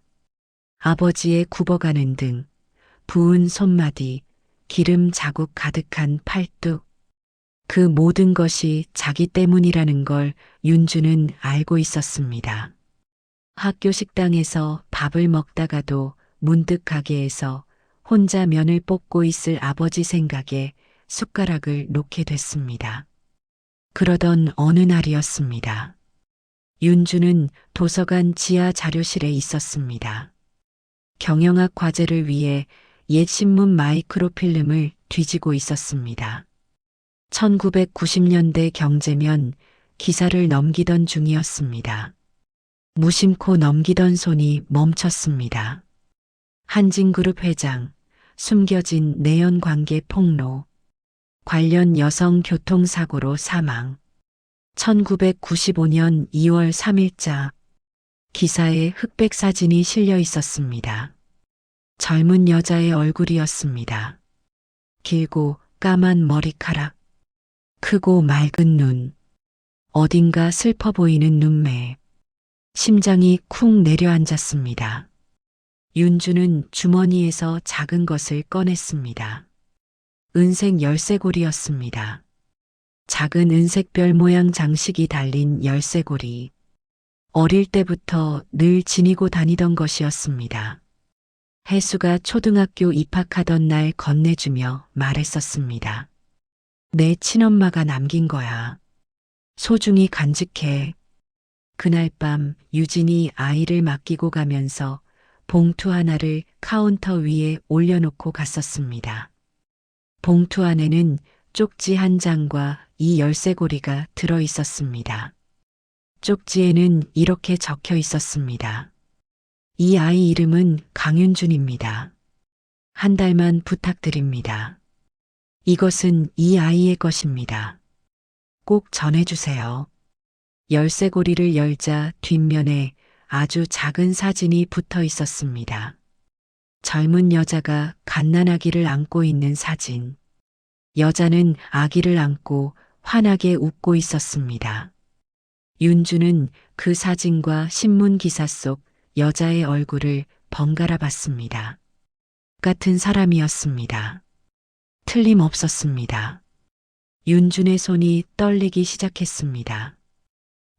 아버지의 굽어가는 등, 부은 손마디, 기름 자국 가득한 팔뚝. 그 모든 것이 자기 때문이라는 걸 윤주는 알고 있었습니다. 학교 식당에서 밥을 먹다가도 문득 가게에서 혼자 면을 뽑고 있을 아버지 생각에 숟가락을 놓게 됐습니다. 그러던 어느 날이었습니다. 윤주는 도서관 지하 자료실에 있었습니다. 경영학 과제를 위해 옛 신문 마이크로필름을 뒤지고 있었습니다. 1990년대 경제면 기사를 넘기던 중이었습니다. 무심코 넘기던 손이 멈췄습니다. 한진그룹 회장, 숨겨진 내연관계 폭로, 관련 여성 교통사고로 사망, 1995년 2월 3일자 기사에 흑백 사진이 실려 있었습니다. 젊은 여자의 얼굴이었습니다. 길고 까만 머리카락, 크고 맑은 눈, 어딘가 슬퍼 보이는 눈매, 심장이 쿵 내려앉았습니다. 윤주는 주머니에서 작은 것을 꺼냈습니다. 은색 열쇠고리였습니다. 작은 은색 별 모양 장식이 달린 열쇠고리. 어릴 때부터 늘 지니고 다니던 것이었습니다. 혜수가 초등학교 입학하던 날 건네주며 말했었습니다. 내 친엄마가 남긴 거야. 소중히 간직해. 그날 밤 유진이 아이를 맡기고 가면서 봉투 하나를 카운터 위에 올려놓고 갔었습니다. 봉투 안에는 쪽지 한 장과 이 열쇠고리가 들어 있었습니다. 쪽지에는 이렇게 적혀 있었습니다. 이 아이 이름은 강윤준입니다. 한 달만 부탁드립니다. 이것은 이 아이의 것입니다. 꼭 전해주세요. 열쇠고리를 열자 뒷면에 아주 작은 사진이 붙어 있었습니다. 젊은 여자가 갓난아기를 안고 있는 사진. 여자는 아기를 안고 환하게 웃고 있었습니다. 윤주는 그 사진과 신문 기사 속 여자의 얼굴을 번갈아 봤습니다. 같은 사람이었습니다. 틀림없었습니다. 윤준의 손이 떨리기 시작했습니다.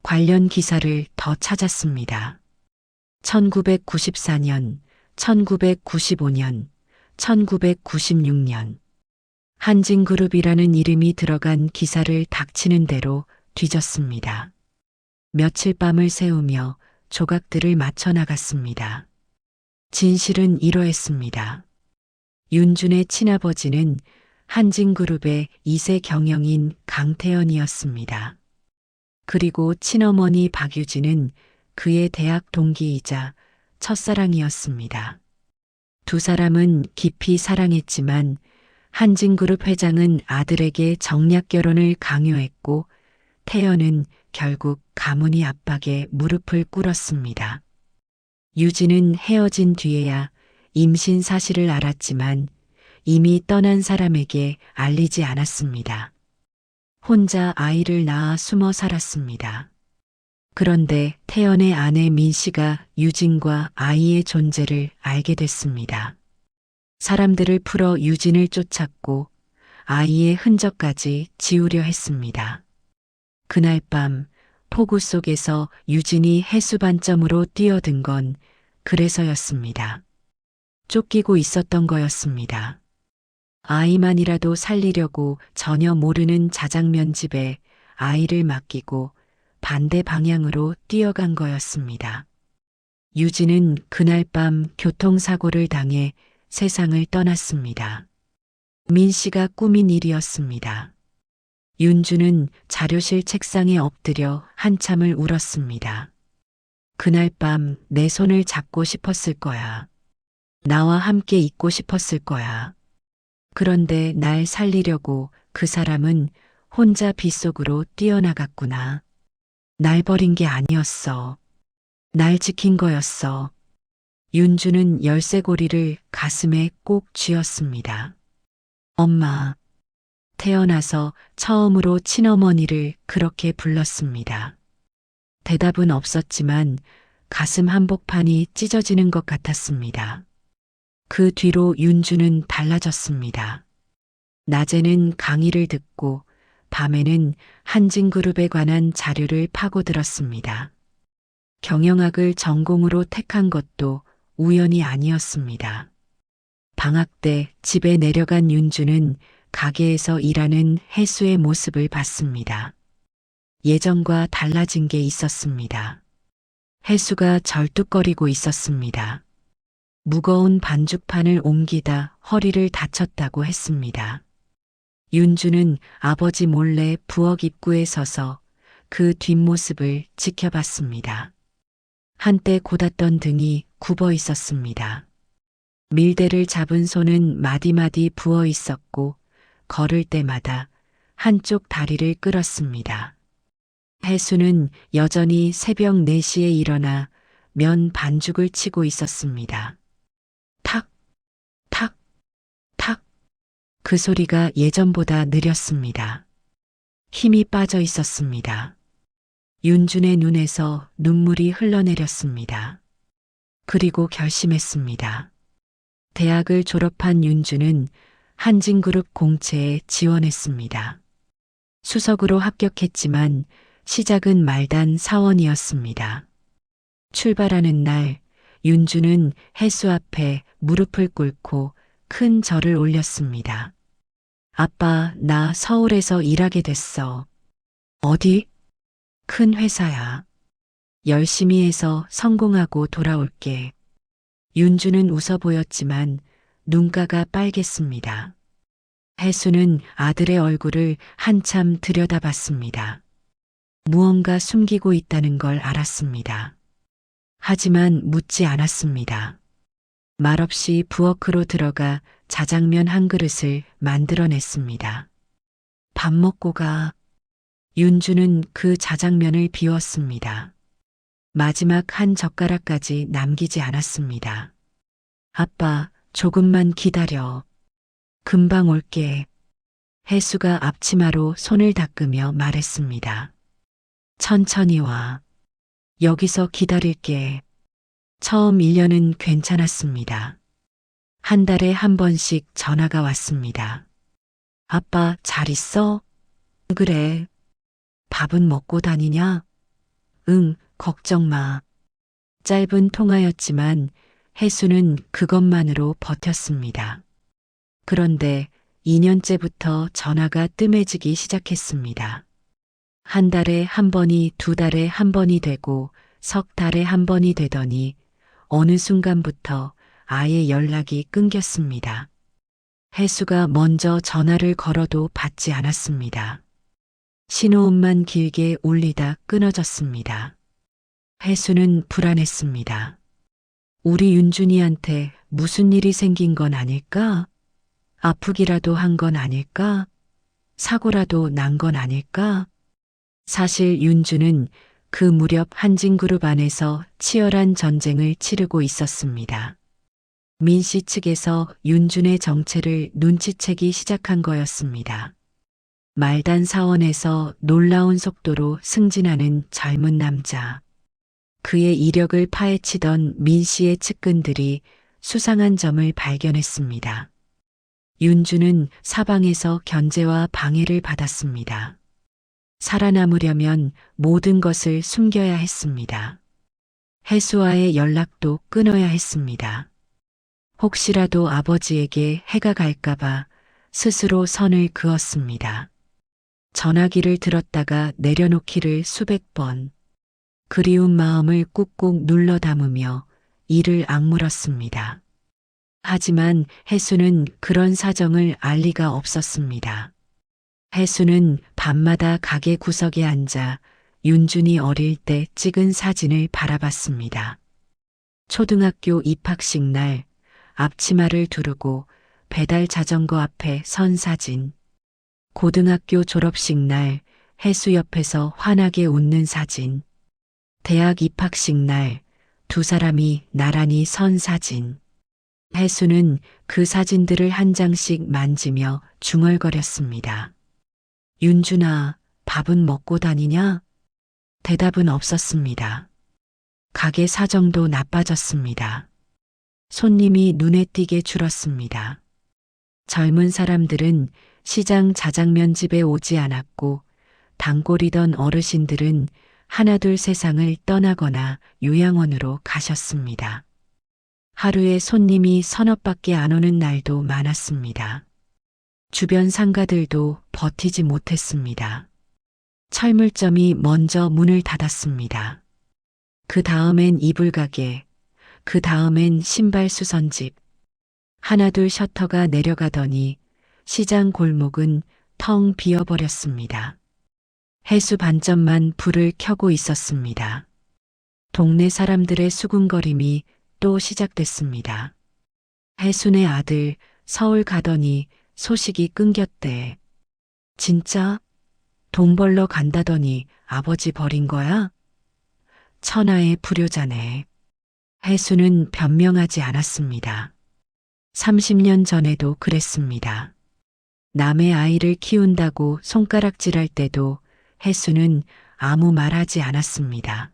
관련 기사를 더 찾았습니다. 1994년, 1995년, 1996년. 한진그룹이라는 이름이 들어간 기사를 닥치는 대로 뒤졌습니다. 며칠 밤을 새우며 조각들을 맞춰 나갔습니다. 진실은 이러했습니다. 윤준의 친아버지는 한진그룹의 2세 경영인 강태연이었습니다. 그리고 친어머니 박유진은 그의 대학 동기이자 첫사랑이었습니다. 두 사람은 깊이 사랑했지만 한진그룹 회장은 아들에게 정략 결혼을 강요했고 태연은 결국 가문이 압박에 무릎을 꿇었습니다. 유진은 헤어진 뒤에야 임신 사실을 알았지만 이미 떠난 사람에게 알리지 않았습니다. 혼자 아이를 낳아 숨어 살았습니다. 그런데 태연의 아내 민 씨가 유진과 아이의 존재를 알게 됐습니다. 사람들을 풀어 유진을 쫓았고 아이의 흔적까지 지우려 했습니다. 그날 밤 폭우 속에서 유진이 해수반점으로 뛰어든 건 그래서였습니다. 쫓기고 있었던 거였습니다. 아이만이라도 살리려고 전혀 모르는 자장면 집에 아이를 맡기고 반대 방향으로 뛰어간 거였습니다. 유진은 그날 밤 교통사고를 당해 세상을 떠났습니다. 민 씨가 꾸민 일이었습니다. 윤주는 자료실 책상에 엎드려 한참을 울었습니다. 그날 밤 내 손을 잡고 싶었을 거야. 나와 함께 있고 싶었을 거야. 그런데 날 살리려고 그 사람은 혼자 빗속으로 뛰어나갔구나. 날 버린 게 아니었어. 날 지킨 거였어. 윤주는 열쇠고리를 가슴에 꼭 쥐었습니다. 엄마. 태어나서 처음으로 친어머니를 그렇게 불렀습니다. 대답은 없었지만 가슴 한복판이 찢어지는 것 같았습니다. 그 뒤로 윤주는 달라졌습니다. 낮에는 강의를 듣고 밤에는 한진그룹에 관한 자료를 파고들었습니다. 경영학을 전공으로 택한 것도 우연이 아니었습니다. 방학 때 집에 내려간 윤주는 가게에서 일하는 혜수의 모습을 봤습니다. 예전과 달라진 게 있었습니다. 혜수가 절뚝거리고 있었습니다. 무거운 반죽판을 옮기다 허리를 다쳤다고 했습니다. 윤주는 아버지 몰래 부엌 입구에 서서 그 뒷모습을 지켜봤습니다. 한때 곧았던 등이 굽어 있었습니다. 밀대를 잡은 손은 마디마디 부어 있었고 걸을 때마다 한쪽 다리를 끌었습니다. 혜수는 여전히 새벽 4시에 일어나 면 반죽을 치고 있었습니다. 탁, 탁, 탁. 그 소리가 예전보다 느렸습니다. 힘이 빠져 있었습니다. 윤준의 눈에서 눈물이 흘러내렸습니다. 그리고 결심했습니다. 대학을 졸업한 윤준은 한진그룹 공채에 지원했습니다. 수석으로 합격했지만 시작은 말단 사원이었습니다. 출발하는 날 윤준은 혜수 앞에 무릎을 꿇고 큰 절을 올렸습니다. 아빠, 나 서울에서 일하게 됐어. 어디? 큰 회사야. 열심히 해서 성공하고 돌아올게. 윤주는 웃어 보였지만 눈가가 빨갰습니다. 혜수는 아들의 얼굴을 한참 들여다봤습니다. 무언가 숨기고 있다는 걸 알았습니다. 하지만 묻지 않았습니다. 말없이 부엌으로 들어가 자장면 한 그릇을 만들어냈습니다. 밥 먹고 가. 윤주는 그 자장면을 비웠습니다. 마지막 한 젓가락까지 남기지 않았습니다. 아빠, 조금만 기다려. 금방 올게. 혜수가 앞치마로 손을 닦으며 말했습니다. 천천히 와. 여기서 기다릴게. 처음 1년은 괜찮았습니다. 한 달에 한 번씩 전화가 왔습니다. 아빠, 잘 있어? 그래. 밥은 먹고 다니냐? 응, 걱정 마. 짧은 통화였지만 혜수는 그것만으로 버텼습니다. 그런데 2년째부터 전화가 뜸해지기 시작했습니다. 한 달에 한 번이 2달에 한 번이 되고 석 달에 한 번이 되더니 어느 순간부터 아예 연락이 끊겼습니다. 혜수가 먼저 전화를 걸어도 받지 않았습니다. 신호음만 길게 울리다 끊어졌습니다. 혜수는 불안했습니다. 우리 윤준이한테 무슨 일이 생긴 건 아닐까? 아프기라도 한 건 아닐까? 사고라도 난 건 아닐까? 사실 윤준은 그 무렵 한진그룹 안에서 치열한 전쟁을 치르고 있었습니다. 민 씨 측에서 윤준의 정체를 눈치채기 시작한 거였습니다. 말단 사원에서 놀라운 속도로 승진하는 젊은 남자. 그의 이력을 파헤치던 민 씨의 측근들이 수상한 점을 발견했습니다. 윤주는 사방에서 견제와 방해를 받았습니다. 살아남으려면 모든 것을 숨겨야 했습니다. 혜수와의 연락도 끊어야 했습니다. 혹시라도 아버지에게 해가 갈까봐 스스로 선을 그었습니다. 전화기를 들었다가 내려놓기를 수백 번. 그리운 마음을 꾹꾹 눌러 담으며 이를 악물었습니다. 하지만 혜수는 그런 사정을 알 리가 없었습니다. 혜수는 밤마다 가게 구석에 앉아 윤준이 어릴 때 찍은 사진을 바라봤습니다. 초등학교 입학식 날 앞치마를 두르고 배달 자전거 앞에 선 사진. 고등학교 졸업식 날 혜수 옆에서 환하게 웃는 사진. 대학 입학식 날 두 사람이 나란히 선 사진. 혜수는 그 사진들을 한 장씩 만지며 중얼거렸습니다. 윤준아, 밥은 먹고 다니냐? 대답은 없었습니다. 가게 사정도 나빠졌습니다. 손님이 눈에 띄게 줄었습니다. 젊은 사람들은 시장 자장면 집에 오지 않았고 단골이던 어르신들은 하나둘 세상을 떠나거나 요양원으로 가셨습니다. 하루에 손님이 서너밖에 안 오는 날도 많았습니다. 주변 상가들도 버티지 못했습니다. 철물점이 먼저 문을 닫았습니다. 그 다음엔 이불가게, 그 다음엔 신발 수선집. 하나둘 셔터가 내려가더니 시장 골목은 텅 비어버렸습니다. 해수 반점만 불을 켜고 있었습니다. 동네 사람들의 수군거림이 또 시작됐습니다. 해순의 아들 서울 가더니 소식이 끊겼대. 진짜? 돈 벌러 간다더니 아버지 버린 거야? 천하의 불효자네. 해수는 변명하지 않았습니다. 30년 전에도 그랬습니다. 남의 아이를 키운다고 손가락질할 때도 해수는 아무 말하지 않았습니다.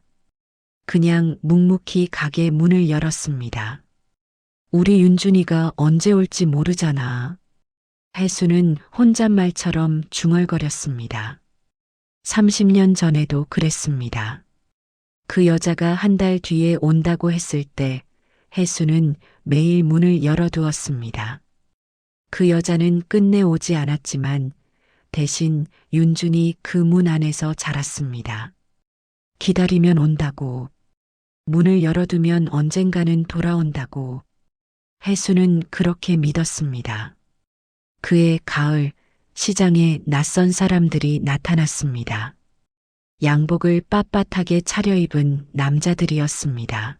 그냥 묵묵히 가게 문을 열었습니다. 우리 윤준이가 언제 올지 모르잖아. 해수는 혼잣말처럼 중얼거렸습니다. 30년 전에도 그랬습니다. 그 여자가 한 달 뒤에 온다고 했을 때 해수는 매일 문을 열어두었습니다. 그 여자는 끝내 오지 않았지만 대신 윤준이 그 문 안에서 자랐습니다. 기다리면 온다고, 문을 열어두면 언젠가는 돌아온다고. 해수는 그렇게 믿었습니다. 그해 가을 시장에 낯선 사람들이 나타났습니다. 양복을 빳빳하게 차려입은 남자들이었습니다.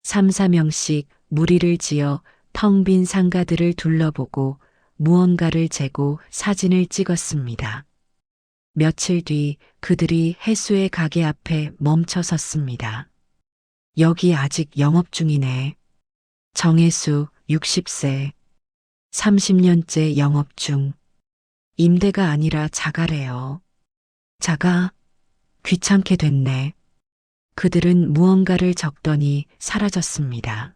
3, 4명씩 무리를 지어 텅 빈 상가들을 둘러보고 무언가를 재고 사진을 찍었습니다. 며칠 뒤 그들이 해수의 가게 앞에 멈춰 섰습니다. 여기 아직 영업 중이네. 정혜수 60세. 30년째 영업 중. 임대가 아니라 자가래요. 자가? 귀찮게 됐네. 그들은 무언가를 적더니 사라졌습니다.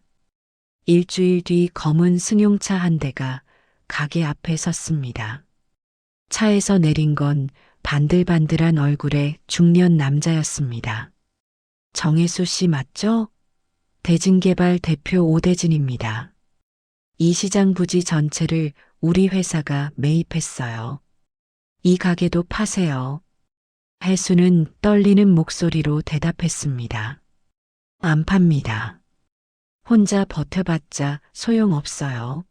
일주일 뒤 검은 승용차 한 대가 가게 앞에 섰습니다. 차에서 내린 건 반들반들한 얼굴의 중년 남자였습니다. 정혜수 씨 맞죠? 대진개발 대표 오대진입니다. 이 시장 부지 전체를 우리 회사가 매입했어요. 이 가게도 파세요. 해수는 떨리는 목소리로 대답했습니다. 안 팝니다. 혼자 버텨봤자 소용없어요.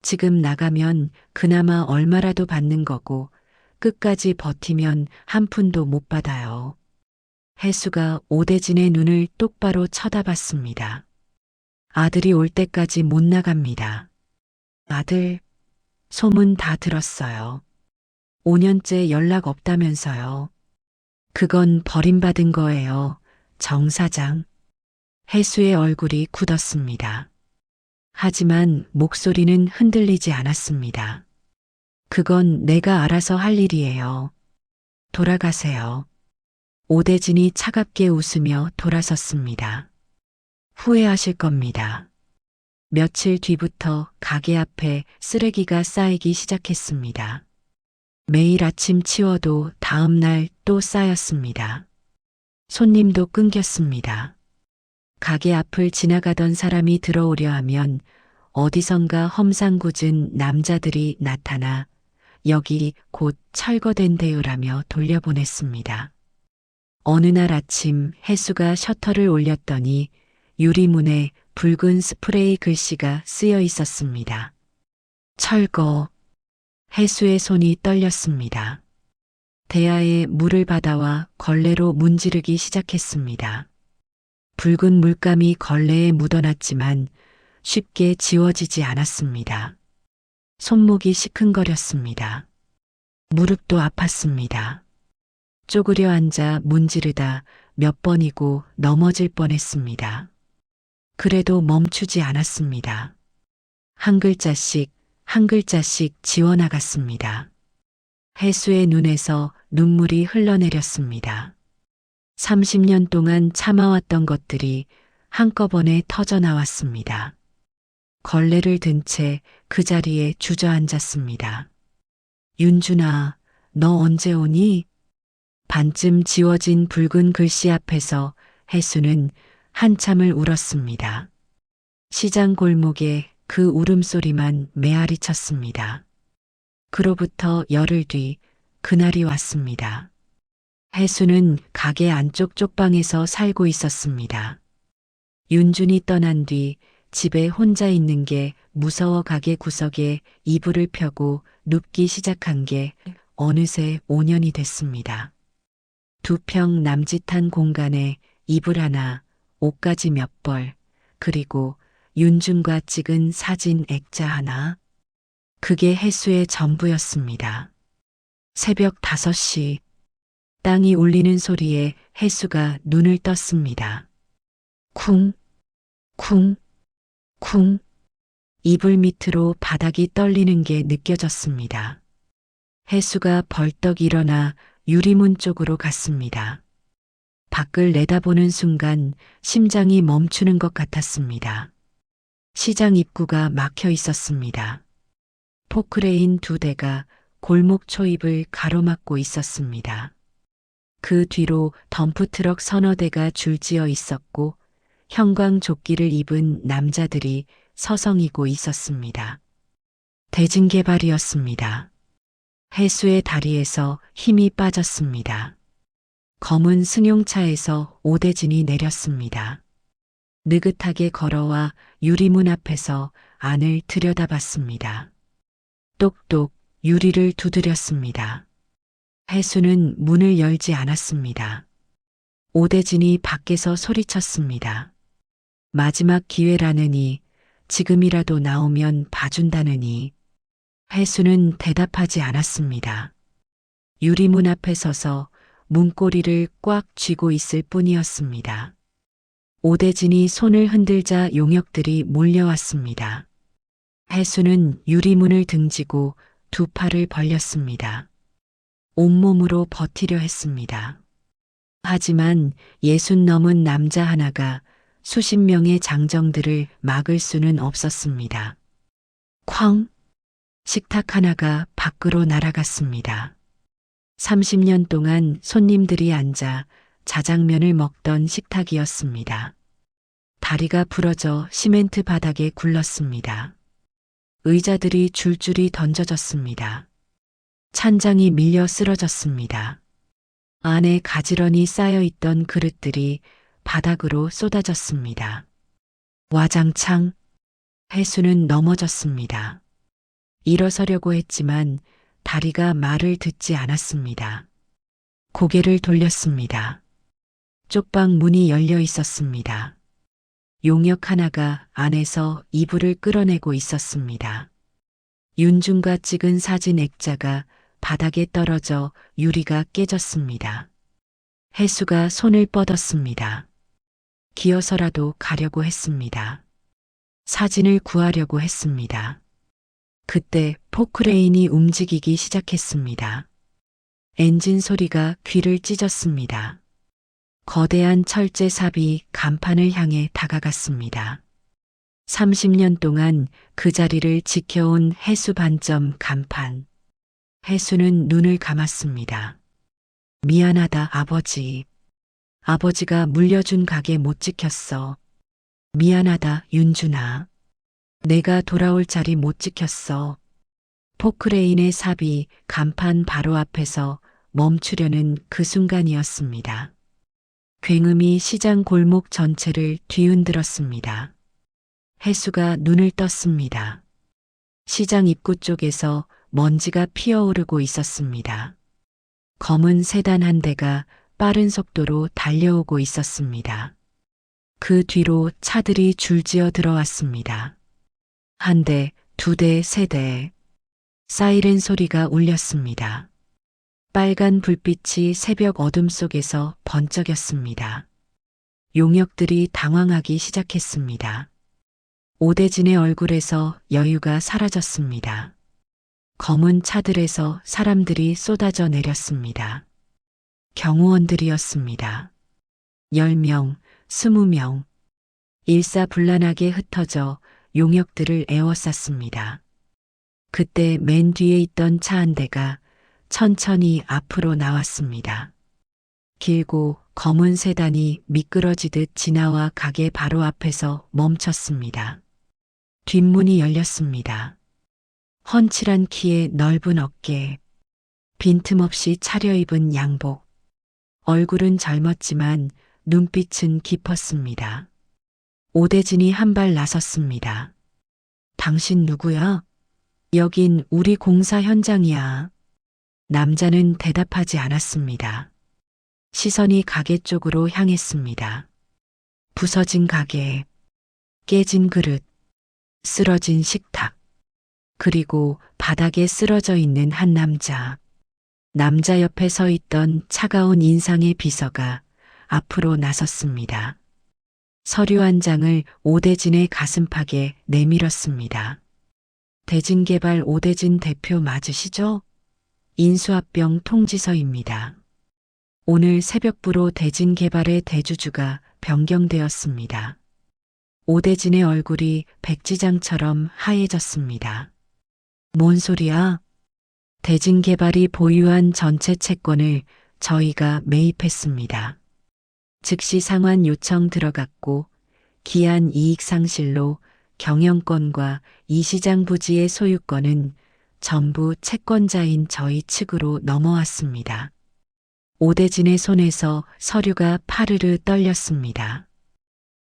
지금 나가면 그나마 얼마라도 받는 거고 끝까지 버티면 한 푼도 못 받아요. 해수가 오대진의 눈을 똑바로 쳐다봤습니다. 아들이 올 때까지 못 나갑니다. 아들, 소문 다 들었어요. 5년째 연락 없다면서요. 그건 버림받은 거예요, 정 사장. 해수의 얼굴이 굳었습니다. 하지만 목소리는 흔들리지 않았습니다. 그건 내가 알아서 할 일이에요. 돌아가세요. 오대진이 차갑게 웃으며 돌아섰습니다. 후회하실 겁니다. 며칠 뒤부터 가게 앞에 쓰레기가 쌓이기 시작했습니다. 매일 아침 치워도 다음 날 또 쌓였습니다. 손님도 끊겼습니다. 가게 앞을 지나가던 사람이 들어오려 하면 어디선가 험상궂은 남자들이 나타나 여기 곧 철거된 데요라며 돌려보냈습니다. 어느 날 아침 혜수가 셔터를 올렸더니 유리문에 붉은 스프레이 글씨가 쓰여 있었습니다. 철거. 혜수의 손이 떨렸습니다. 대야에 물을 받아와 걸레로 문지르기 시작했습니다. 붉은 물감이 걸레에 묻어났지만 쉽게 지워지지 않았습니다. 손목이 시큰거렸습니다. 무릎도 아팠습니다. 쪼그려 앉아 문지르다 몇 번이고 넘어질 뻔했습니다. 그래도 멈추지 않았습니다. 한 글자씩 한 글자씩 지워나갔습니다. 혜수의 눈에서 눈물이 흘러내렸습니다. 30년 동안 참아왔던 것들이 한꺼번에 터져나왔습니다. 걸레를 든 채 그 자리에 주저앉았습니다. 윤준아, 너 언제 오니? 반쯤 지워진 붉은 글씨 앞에서 혜수는 한참을 울었습니다. 시장 골목에 그 울음소리만 메아리 쳤습니다. 그로부터 열흘 뒤 그날이 왔습니다. 혜수는 가게 안쪽 쪽방에서 살고 있었습니다. 윤준이 떠난 뒤 집에 혼자 있는 게 무서워 가게 구석에 이불을 펴고 눕기 시작한 게 어느새 5년이 됐습니다. 2평 남짓한 공간에 이불 하나, 옷가지 몇 벌, 그리고 윤준과 찍은 사진 액자 하나. 그게 혜수의 전부였습니다. 새벽 5시, 땅이 울리는 소리에 혜수가 눈을 떴습니다. 쿵, 쿵, 쿵. 이불 밑으로 바닥이 떨리는 게 느껴졌습니다. 혜수가 벌떡 일어나 유리문 쪽으로 갔습니다. 밖을 내다보는 순간 심장이 멈추는 것 같았습니다. 시장 입구가 막혀 있었습니다. 포크레인 2대가 골목 초입을 가로막고 있었습니다. 그 뒤로 덤프트럭 서너 대가 줄지어 있었고 형광조끼를 입은 남자들이 서성이고 있었습니다. 대진개발이었습니다. 혜수의 다리에서 힘이 빠졌습니다. 검은 승용차에서 오대진이 내렸습니다. 느긋하게 걸어와 유리문 앞에서 안을 들여다봤습니다. 똑똑 유리를 두드렸습니다. 혜수는 문을 열지 않았습니다. 오대진이 밖에서 소리쳤습니다. 마지막 기회라느니 지금이라도 나오면 봐준다느니. 혜수는 대답하지 않았습니다. 유리문 앞에 서서 문고리를 꽉 쥐고 있을 뿐이었습니다. 오대진이 손을 흔들자 용역들이 몰려왔습니다. 혜수는 유리문을 등지고 2팔을 벌렸습니다. 온몸으로 버티려 했습니다. 하지만 60 넘은 남자 하나가 수십 명의 장정들을 막을 수는 없었습니다. 쾅! 식탁 하나가 밖으로 날아갔습니다. 30년 동안 손님들이 앉아 자장면을 먹던 식탁이었습니다. 다리가 부러져 시멘트 바닥에 굴렀습니다. 의자들이 줄줄이 던져졌습니다. 찬장이 밀려 쓰러졌습니다. 안에 가지런히 쌓여있던 그릇들이 바닥으로 쏟아졌습니다. 와장창. 혜수는 넘어졌습니다. 일어서려고 했지만 다리가 말을 듣지 않았습니다. 고개를 돌렸습니다. 쪽방 문이 열려 있었습니다. 용역 하나가 안에서 이불을 끌어내고 있었습니다. 윤준과 찍은 사진 액자가 바닥에 떨어져 유리가 깨졌습니다. 혜수가 손을 뻗었습니다. 기어서라도 가려고 했습니다. 사진을 구하려고 했습니다. 그때 포크레인이 움직이기 시작했습니다. 엔진 소리가 귀를 찢었습니다. 거대한 철제삽이 간판을 향해 다가갔습니다. 30년 동안 그 자리를 지켜온 혜수 반점 간판. 혜수는 눈을 감았습니다. 미안하다, 아버지. 아버지가 물려준 가게 못 지켰어. 미안하다, 윤준아. 내가 돌아올 자리 못 지켰어. 포크레인의 삽이 간판 바로 앞에서 멈추려는 그 순간이었습니다. 굉음이 시장 골목 전체를 뒤흔들었습니다. 해수가 눈을 떴습니다. 시장 입구 쪽에서 먼지가 피어오르고 있었습니다. 검은 세단 한 대가 빠른 속도로 달려오고 있었습니다. 그 뒤로 차들이 줄지어 들어왔습니다. 한 대, 두 대, 세 대. 사이렌 소리가 울렸습니다. 빨간 불빛이 새벽 어둠 속에서 번쩍였습니다. 용역들이 당황하기 시작했습니다. 오대진의 얼굴에서 여유가 사라졌습니다. 검은 차들에서 사람들이 쏟아져 내렸습니다. 경호원들이었습니다. 10명, 20명. 일사불란하게 흩어져 용역들을 에워쌌습니다. 그때 맨 뒤에 있던 차 한 대가 천천히 앞으로 나왔습니다. 길고 검은 세단이 미끄러지듯 지나와 가게 바로 앞에서 멈췄습니다. 뒷문이 열렸습니다. 훤칠한 키에 넓은 어깨, 빈틈없이 차려입은 양복. 얼굴은 젊었지만 눈빛은 깊었습니다. 오대진이 한 발 나섰습니다. 당신 누구야? 여긴 우리 공사 현장이야. 남자는 대답하지 않았습니다. 시선이 가게 쪽으로 향했습니다. 부서진 가게, 깨진 그릇, 쓰러진 식탁, 그리고 바닥에 쓰러져 있는 한 남자. 남자 옆에 서 있던 차가운 인상의 비서가 앞으로 나섰습니다. 서류 한 장을 오대진의 가슴팍에 내밀었습니다. 대진개발 오대진 대표 맞으시죠? 인수합병 통지서입니다. 오늘 새벽부로 대진개발의 대주주가 변경되었습니다. 오대진의 얼굴이 백지장처럼 하얘졌습니다. 뭔 소리야? 대진개발이 보유한 전체 채권을 저희가 매입했습니다. 즉시 상환 요청 들어갔고 기한 이익 상실로 경영권과 이 시장 부지의 소유권은 전부 채권자인 저희 측으로 넘어왔습니다. 오대진의 손에서 서류가 파르르 떨렸습니다.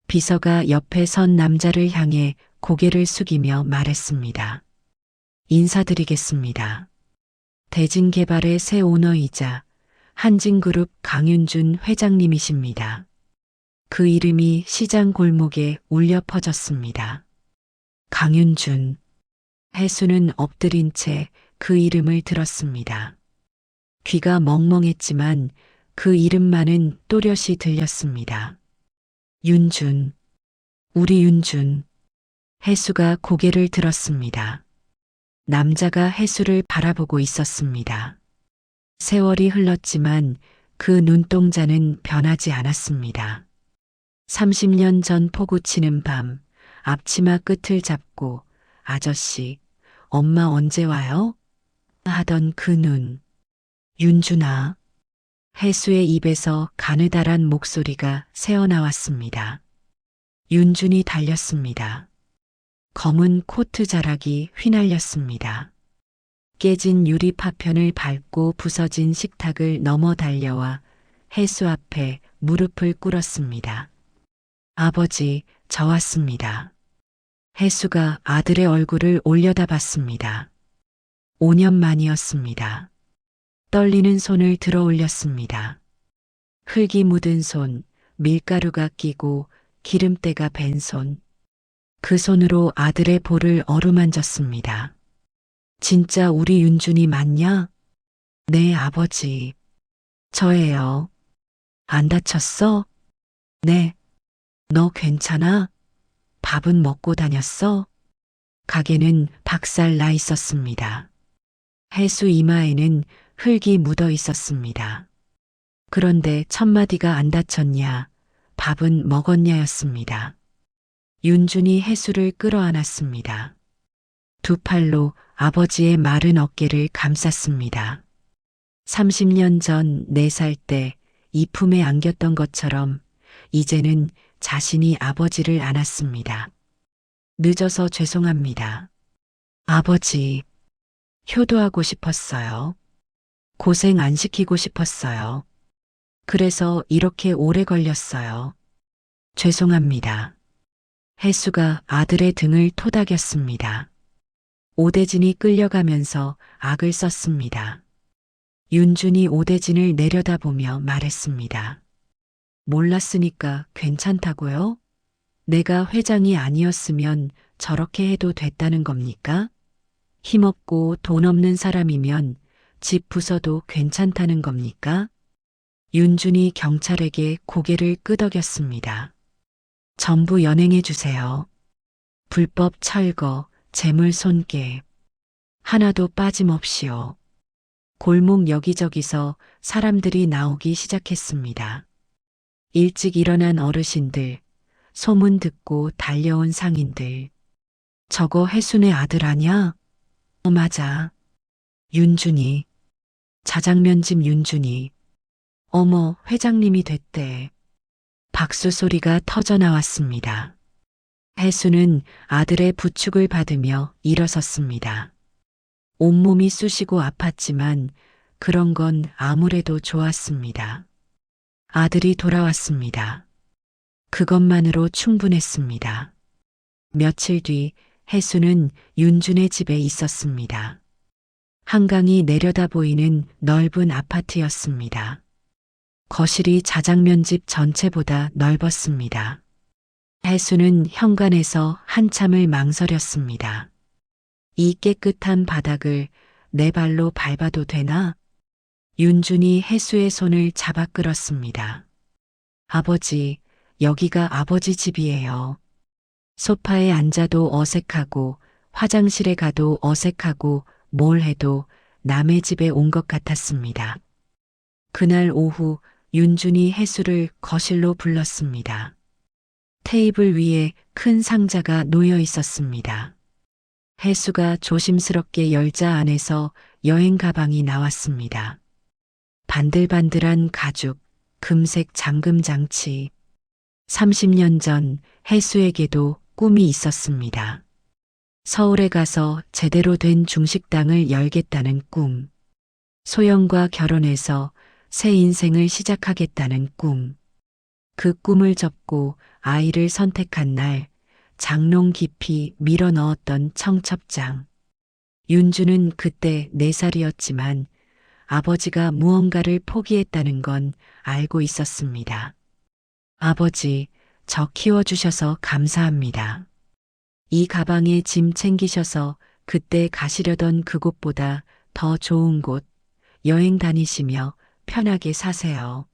비서가 옆에 선 남자를 향해 고개를 숙이며 말했습니다. 인사드리겠습니다. 대진개발의 새 오너이자 한진그룹 강윤준 회장님이십니다. 그 이름이 시장 골목에 울려 퍼졌습니다. 강윤준. 해수는 엎드린 채 그 이름을 들었습니다. 귀가 멍멍했지만 그 이름만은 또렷이 들렸습니다. 윤준. 우리 윤준. 해수가 고개를 들었습니다. 남자가 해수를 바라보고 있었습니다. 세월이 흘렀지만 그 눈동자는 변하지 않았습니다. 30년 전 포구 치는 밤, 앞치마 끝을 잡고 아저씨, 엄마 언제 와요? 하던 그 눈. 윤준아. 해수의 입에서 가느다란 목소리가 새어나왔습니다. 윤준이 달렸습니다. 검은 코트 자락이 휘날렸습니다. 깨진 유리 파편을 밟고 부서진 식탁을 넘어 달려와 해수 앞에 무릎을 꿇었습니다. 아버지, 저 왔습니다. 해수가 아들의 얼굴을 올려다봤습니다. 5년 만이었습니다. 떨리는 손을 들어 올렸습니다. 흙이 묻은 손, 밀가루가 끼고 기름때가 밴 손. 그 손으로 아들의 볼을 어루만졌습니다. 진짜 우리 윤준이 맞냐? 네, 아버지. 저예요. 안 다쳤어? 네. 너 괜찮아? 밥은 먹고 다녔어? 가게는 박살 나 있었습니다. 해수 이마에는 흙이 묻어 있었습니다. 그런데 첫마디가 안 다쳤냐, 밥은 먹었냐였습니다. 윤준이 해수를 끌어안았습니다. 두 팔로 아버지의 마른 어깨를 감쌌습니다. 30년 전 4살 때 이 품에 안겼던 것처럼 이제는 자신이 아버지를 안았습니다. 늦어서 죄송합니다. 아버지, 효도하고 싶었어요. 고생 안 시키고 싶었어요. 그래서 이렇게 오래 걸렸어요. 죄송합니다. 혜수가 아들의 등을 토닥였습니다. 오대진이 끌려가면서 악을 썼습니다. 윤준이 오대진을 내려다보며 말했습니다. 몰랐으니까 괜찮다고요? 내가 회장이 아니었으면 저렇게 해도 됐다는 겁니까? 힘없고 돈 없는 사람이면 집 부숴도 괜찮다는 겁니까? 윤준이 경찰에게 고개를 끄덕였습니다. 전부 연행해 주세요. 불법 철거, 재물 손괴. 하나도 빠짐없이요. 골목 여기저기서 사람들이 나오기 시작했습니다. 일찍 일어난 어르신들, 소문 듣고 달려온 상인들. 저거 혜순의 아들 아냐? 맞아. 윤준이. 자장면집 윤준이. 어머, 회장님이 됐대. 박수 소리가 터져 나왔습니다. 혜수는 아들의 부축을 받으며 일어섰습니다. 온몸이 쑤시고 아팠지만 그런 건 아무래도 좋았습니다. 아들이 돌아왔습니다. 그것만으로 충분했습니다. 며칠 뒤 혜수는 윤준의 집에 있었습니다. 한강이 내려다 보이는 넓은 아파트였습니다. 거실이 자장면집 전체보다 넓었습니다. 혜수는 현관에서 한참을 망설였습니다. 이 깨끗한 바닥을 내 발로 밟아도 되나? 윤준이 혜수의 손을 잡아 끌었습니다. 아버지, 여기가 아버지 집이에요. 소파에 앉아도 어색하고 화장실에 가도 어색하고 뭘 해도 남의 집에 온 것 같았습니다. 그날 오후 윤준이 혜수를 거실로 불렀습니다. 테이블 위에 큰 상자가 놓여 있었습니다. 혜수가 조심스럽게 열자 안에서 여행 가방이 나왔습니다. 반들반들한 가죽, 금색 잠금 장치. 30년 전 혜수에게도 꿈이 있었습니다. 서울에 가서 제대로 된 중식당을 열겠다는 꿈. 소영과 결혼해서 새 인생을 시작하겠다는 꿈. 그 꿈을 접고 아이를 선택한 날 장롱 깊이 밀어 넣었던 청첩장. 윤주는 그때 4살이었지만 아버지가 무언가를 포기했다는 건 알고 있었습니다. 아버지, 저 키워주셔서 감사합니다. 이 가방에 짐 챙기셔서 그때 가시려던 그곳보다 더 좋은 곳 여행 다니시며 편하게 사세요.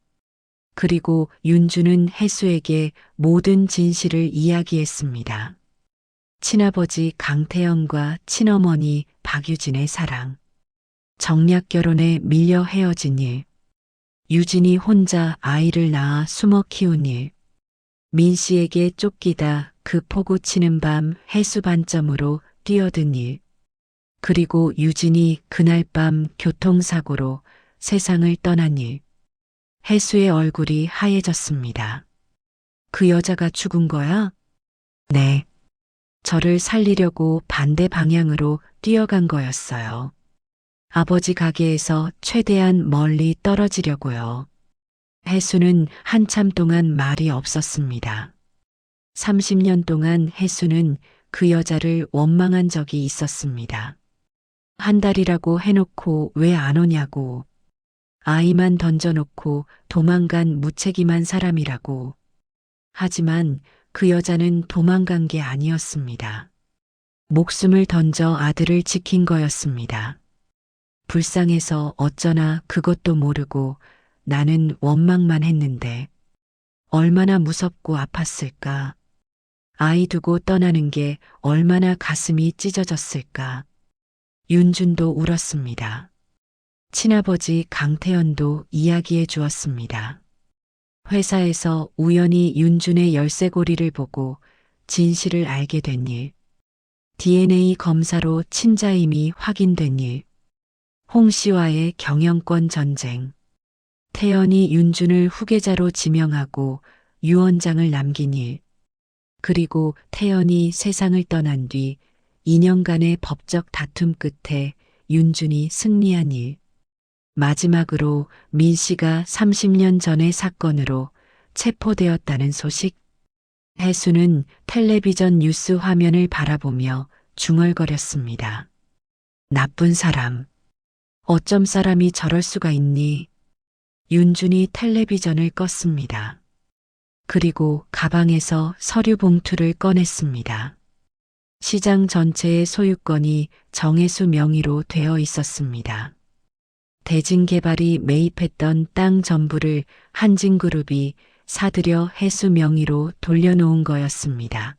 그리고 윤주는 혜수에게 모든 진실을 이야기했습니다. 친아버지 강태영과 친어머니 박유진의 사랑, 정략 결혼에 밀려 헤어진 일, 유진이 혼자 아이를 낳아 숨어 키운 일, 민 씨에게 쫓기다 그 포구 치는 밤 혜수 반점으로 뛰어든 일, 그리고 유진이 그날 밤 교통사고로 세상을 떠난 일. 혜수의 얼굴이 하얘졌습니다. 그 여자가 죽은 거야? 네. 저를 살리려고 반대 방향으로 뛰어간 거였어요. 아버지 가게에서 최대한 멀리 떨어지려고요. 혜수는 한참 동안 말이 없었습니다. 30년 동안 혜수는 그 여자를 원망한 적이 있었습니다. 한 달이라고 해놓고 왜 안 오냐고. 아이만 던져놓고 도망간 무책임한 사람이라고. 하지만 그 여자는 도망간 게 아니었습니다. 목숨을 던져 아들을 지킨 거였습니다. 불쌍해서 어쩌나 그것도 모르고 나는 원망만 했는데 얼마나 무섭고 아팠을까. 아이 두고 떠나는 게 얼마나 가슴이 찢어졌을까. 윤준도 울었습니다. 친아버지 강태현도 이야기해 주었습니다. 회사에서 우연히 윤준의 열쇠고리를 보고 진실을 알게 된 일. DNA 검사로 친자임이 확인된 일. 홍 씨와의 경영권 전쟁. 태연이 윤준을 후계자로 지명하고 유언장을 남긴 일. 그리고 태연이 세상을 떠난 뒤 2년간의 법적 다툼 끝에 윤준이 승리한 일. 마지막으로 민 씨가 30년 전의 사건으로 체포되었다는 소식. 혜수는 텔레비전 뉴스 화면을 바라보며 중얼거렸습니다. 나쁜 사람. 어쩜 사람이 저럴 수가 있니? 윤준이 텔레비전을 껐습니다. 그리고 가방에서 서류 봉투를 꺼냈습니다. 시장 전체의 소유권이 정혜수 명의로 되어 있었습니다. 대진개발이 매입했던 땅 전부를 한진그룹이 사들여 혜수 명의로 돌려놓은 거였습니다.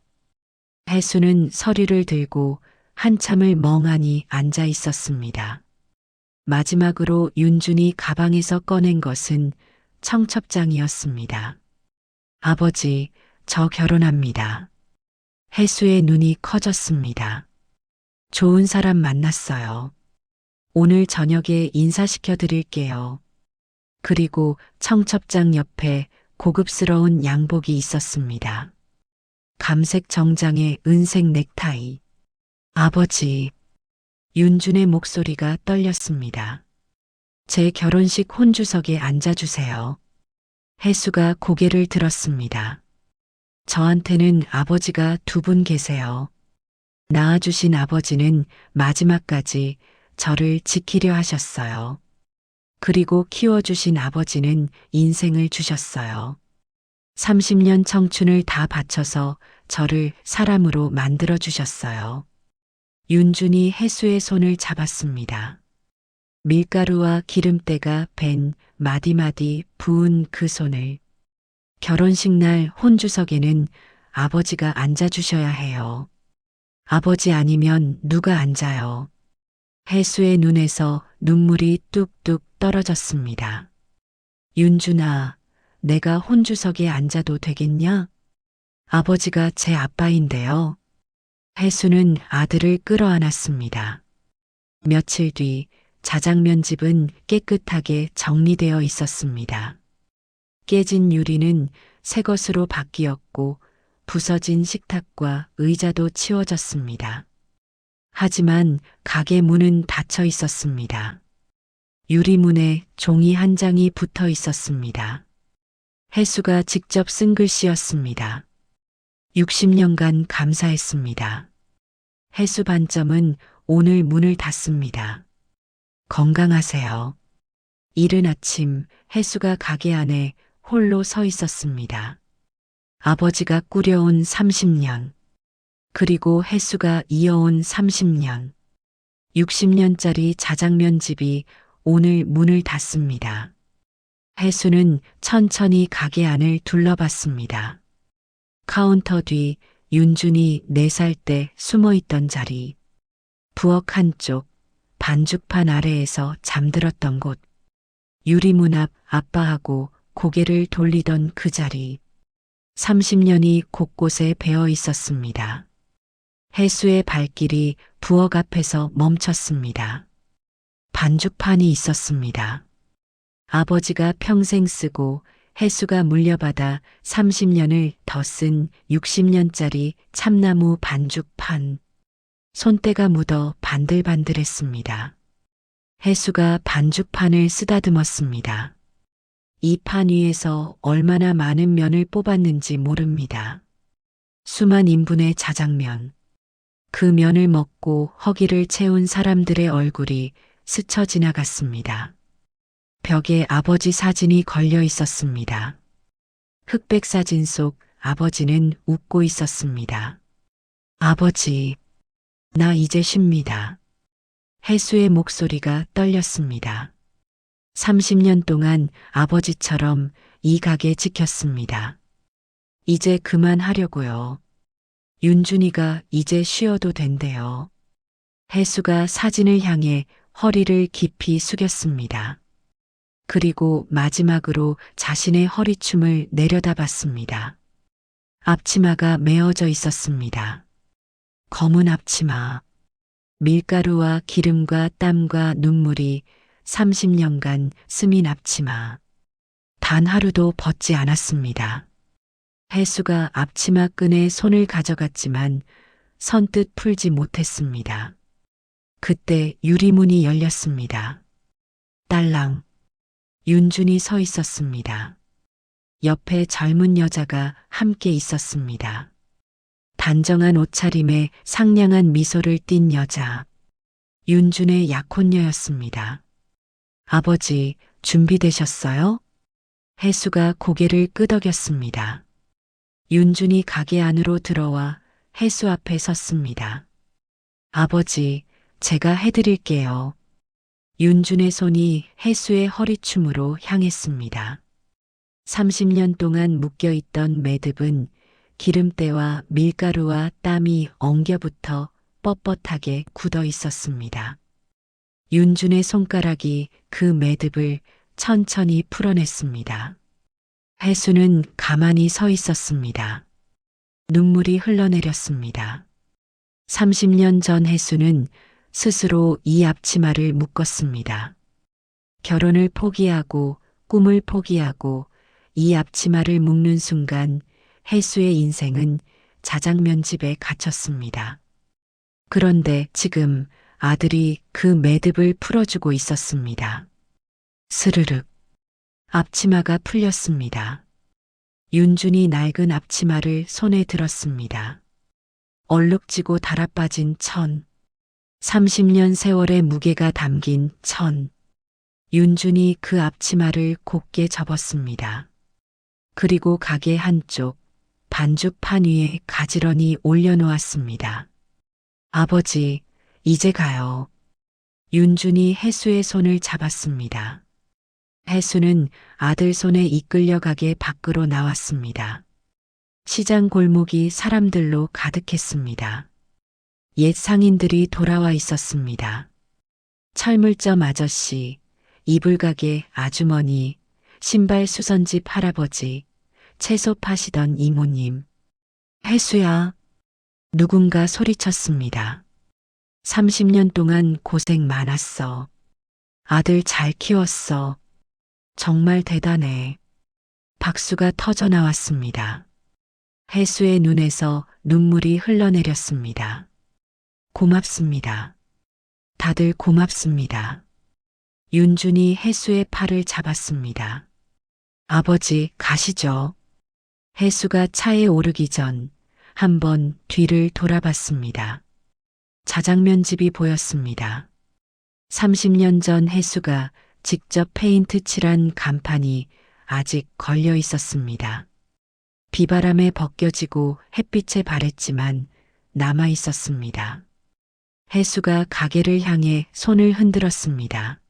혜수는 서류를 들고 한참을 멍하니 앉아 있었습니다. 마지막으로 윤준이 가방에서 꺼낸 것은 청첩장이었습니다. 아버지, 저 결혼합니다. 혜수의 눈이 커졌습니다. 좋은 사람 만났어요. 오늘 저녁에 인사시켜 드릴게요. 그리고 청첩장 옆에 고급스러운 양복이 있었습니다. 감색 정장에 은색 넥타이. 아버지, 윤준의 목소리가 떨렸습니다. 제 결혼식 혼주석에 앉아주세요. 혜수가 고개를 들었습니다. 저한테는 아버지가 두 분 계세요. 낳아주신 아버지는 마지막까지 저를 지키려 하셨어요. 그리고 키워주신 아버지는 인생을 주셨어요. 30년 청춘을 다 바쳐서 저를 사람으로 만들어 주셨어요. 윤준이 혜수의 손을 잡았습니다. 밀가루와 기름때가 밴 마디마디 부은 그 손을. 결혼식 날 혼주석에는 아버지가 앉아주셔야 해요. 아버지 아니면 누가 앉아요? 혜수의 눈에서 눈물이 뚝뚝 떨어졌습니다. 윤준아, 내가 혼주석에 앉아도 되겠냐? 아버지가 제 아빠인데요. 혜수는 아들을 끌어안았습니다. 며칠 뒤 자장면 집은 깨끗하게 정리되어 있었습니다. 깨진 유리는 새 것으로 바뀌었고 부서진 식탁과 의자도 치워졌습니다. 하지만 가게 문은 닫혀 있었습니다. 유리문에 종이 한 장이 붙어 있었습니다. 혜수가 직접 쓴 글씨였습니다. 60년간 감사했습니다. 혜수 반점은 오늘 문을 닫습니다. 건강하세요. 이른 아침 혜수가 가게 안에 홀로 서 있었습니다. 아버지가 꾸려온 30년, 그리고 혜수가 이어온 30년, 60년짜리 자장면 집이 오늘 문을 닫습니다. 혜수는 천천히 가게 안을 둘러봤습니다. 카운터 뒤 윤준이 4살 때 숨어있던 자리, 부엌 한쪽, 반죽판 아래에서 잠들었던 곳, 유리문 앞 아빠하고 고개를 돌리던 그 자리, 30년이 곳곳에 배어 있었습니다. 혜수의 발길이 부엌 앞에서 멈췄습니다. 반죽판이 있었습니다. 아버지가 평생 쓰고 혜수가 물려받아 30년을 더 쓴 60년짜리 참나무 반죽판. 손때가 묻어 반들반들했습니다. 혜수가 반죽판을 쓰다듬었습니다. 이 판 위에서 얼마나 많은 면을 뽑았는지 모릅니다. 수만 인분의 자장면. 그 면을 먹고 허기를 채운 사람들의 얼굴이 스쳐 지나갔습니다. 벽에 아버지 사진이 걸려 있었습니다. 흑백 사진 속 아버지는 웃고 있었습니다. 아버지, 나 이제 쉽니다. 혜수의 목소리가 떨렸습니다. 30년 동안 아버지처럼 이 가게 지켰습니다. 이제 그만하려고요. 윤준이가 이제 쉬어도 된대요. 혜수가 사진을 향해 허리를 깊이 숙였습니다. 그리고 마지막으로 자신의 허리춤을 내려다봤습니다. 앞치마가 메어져 있었습니다. 검은 앞치마. 밀가루와 기름과 땀과 눈물이 30년간 스민 앞치마. 단 하루도 벗지 않았습니다. 혜수가 앞치마 끈에 손을 가져갔지만 선뜻 풀지 못했습니다. 그때 유리문이 열렸습니다. 딸랑. 윤준이 서 있었습니다. 옆에 젊은 여자가 함께 있었습니다. 단정한 옷차림에 상냥한 미소를 띤 여자. 윤준의 약혼녀였습니다. 아버지, 준비되셨어요? 혜수가 고개를 끄덕였습니다. 윤준이 가게 안으로 들어와 혜수 앞에 섰습니다. 아버지, 제가 해드릴게요. 윤준의 손이 혜수의 허리춤으로 향했습니다. 30년 동안 묶여있던 매듭은 기름때와 밀가루와 땀이 엉겨붙어 뻣뻣하게 굳어 있었습니다. 윤준의 손가락이 그 매듭을 천천히 풀어냈습니다. 혜수는 가만히 서 있었습니다. 눈물이 흘러내렸습니다. 30년 전 혜수는 스스로 이 앞치마를 묶었습니다. 결혼을 포기하고 꿈을 포기하고 이 앞치마를 묶는 순간 혜수의 인생은 자장면집에 갇혔습니다. 그런데 지금 아들이 그 매듭을 풀어주고 있었습니다. 스르륵. 앞치마가 풀렸습니다. 윤준이 낡은 앞치마를 손에 들었습니다. 얼룩지고 달아빠진 천. 30년 세월의 무게가 담긴 천. 윤준이 그 앞치마를 곱게 접었습니다. 그리고 가게 한쪽 반죽판 위에 가지런히 올려놓았습니다. 아버지, 이제 가요. 윤준이 혜수의 손을 잡았습니다. 혜수는 아들 손에 이끌려가게 밖으로 나왔습니다. 시장 골목이 사람들로 가득했습니다. 옛 상인들이 돌아와 있었습니다. 철물점 아저씨, 이불가게 아주머니, 신발 수선집 할아버지, 채소 파시던 이모님. 혜수야. 누군가 소리쳤습니다. 30년 동안 고생 많았어. 아들 잘 키웠어. 정말 대단해. 박수가 터져 나왔습니다. 혜수의 눈에서 눈물이 흘러내렸습니다. 고맙습니다. 다들 고맙습니다. 윤준이 혜수의 팔을 잡았습니다. 아버지, 가시죠. 혜수가 차에 오르기 전 한번 뒤를 돌아봤습니다. 자장면집이 보였습니다. 30년 전 혜수가 직접 페인트 칠한 간판이 아직 걸려 있었습니다. 비바람에 벗겨지고 햇빛에 바랬지만 남아 있었습니다. 혜수가 가게를 향해 손을 흔들었습니다.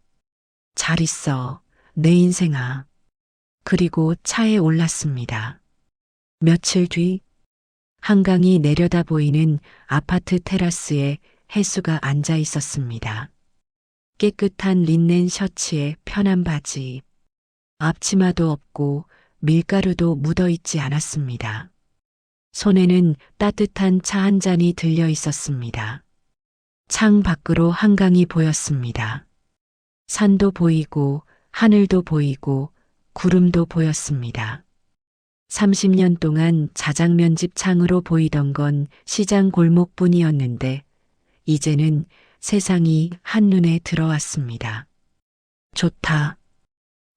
잘 있어, 내 인생아. 그리고 차에 올랐습니다. 며칠 뒤 한강이 내려다 보이는 아파트 테라스에 혜수가 앉아 있었습니다. 깨끗한 린넨 셔츠에 편한 바지, 앞치마도 없고 밀가루도 묻어 있지 않았습니다. 손에는 따뜻한 차 한 잔이 들려 있었습니다. 창 밖으로 한강이 보였습니다. 산도 보이고 하늘도 보이고 구름도 보였습니다. 30년 동안 자장면집 창으로 보이던 건 시장 골목뿐이었는데 이제는 세상이 한눈에 들어왔습니다. 좋다.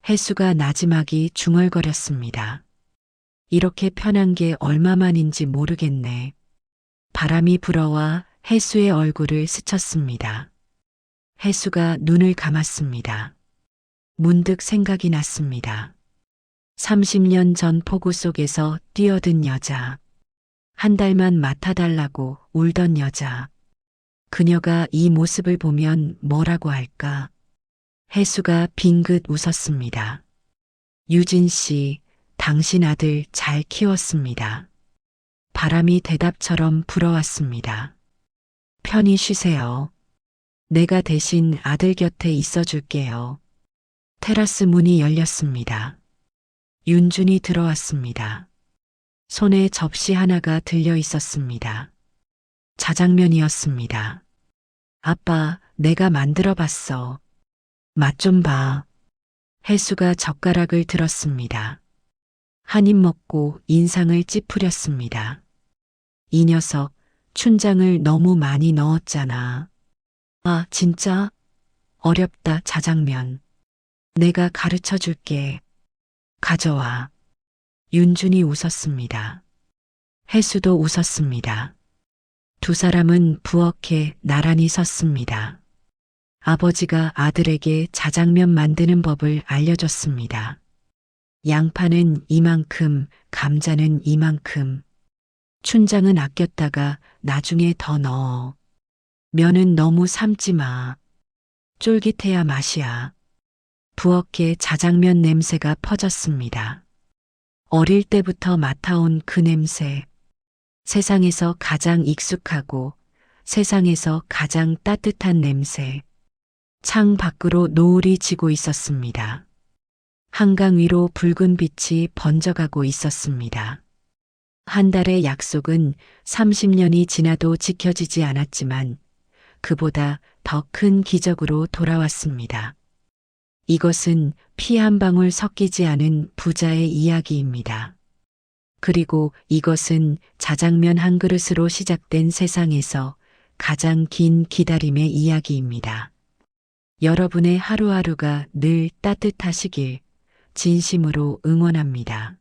혜수가 나지막이 중얼거렸습니다. 이렇게 편한 게 얼마만인지 모르겠네. 바람이 불어와 혜수의 얼굴을 스쳤습니다. 혜수가 눈을 감았습니다. 문득 생각이 났습니다. 30년 전 폭우 속에서 뛰어든 여자. 한 달만 맡아달라고 울던 여자. 그녀가 이 모습을 보면 뭐라고 할까? 혜수가 빙긋 웃었습니다. 유진 씨, 당신 아들 잘 키웠습니다. 바람이 대답처럼 불어왔습니다. 편히 쉬세요. 내가 대신 아들 곁에 있어 줄게요. 테라스 문이 열렸습니다. 윤준이 들어왔습니다. 손에 접시 하나가 들려 있었습니다. 자장면이었습니다. 아빠, 내가 만들어 봤어. 맛 좀 봐. 혜수가 젓가락을 들었습니다. 한 입 먹고 인상을 찌푸렸습니다. 이 녀석 춘장을 너무 많이 넣었잖아. 아, 진짜? 어렵다, 자장면. 내가 가르쳐 줄게. 가져와. 윤준이 웃었습니다. 혜수도 웃었습니다. 두 사람은 부엌에 나란히 섰습니다. 아버지가 아들에게 자장면 만드는 법을 알려줬습니다. 양파는 이만큼, 감자는 이만큼. 춘장은 아꼈다가 나중에 더 넣어. 면은 너무 삶지 마. 쫄깃해야 맛이야. 부엌에 자장면 냄새가 퍼졌습니다. 어릴 때부터 맡아온 그 냄새. 세상에서 가장 익숙하고 세상에서 가장 따뜻한 냄새. 창 밖으로 노을이 지고 있었습니다. 한강 위로 붉은 빛이 번져가고 있었습니다. 한 달의 약속은 30년이 지나도 지켜지지 않았지만 그보다 더 큰 기적으로 돌아왔습니다. 이것은 피 한 방울 섞이지 않은 부자의 이야기입니다. 그리고 이것은 자장면 한 그릇으로 시작된 세상에서 가장 긴 기다림의 이야기입니다. 여러분의 하루하루가 늘 따뜻하시길 진심으로 응원합니다.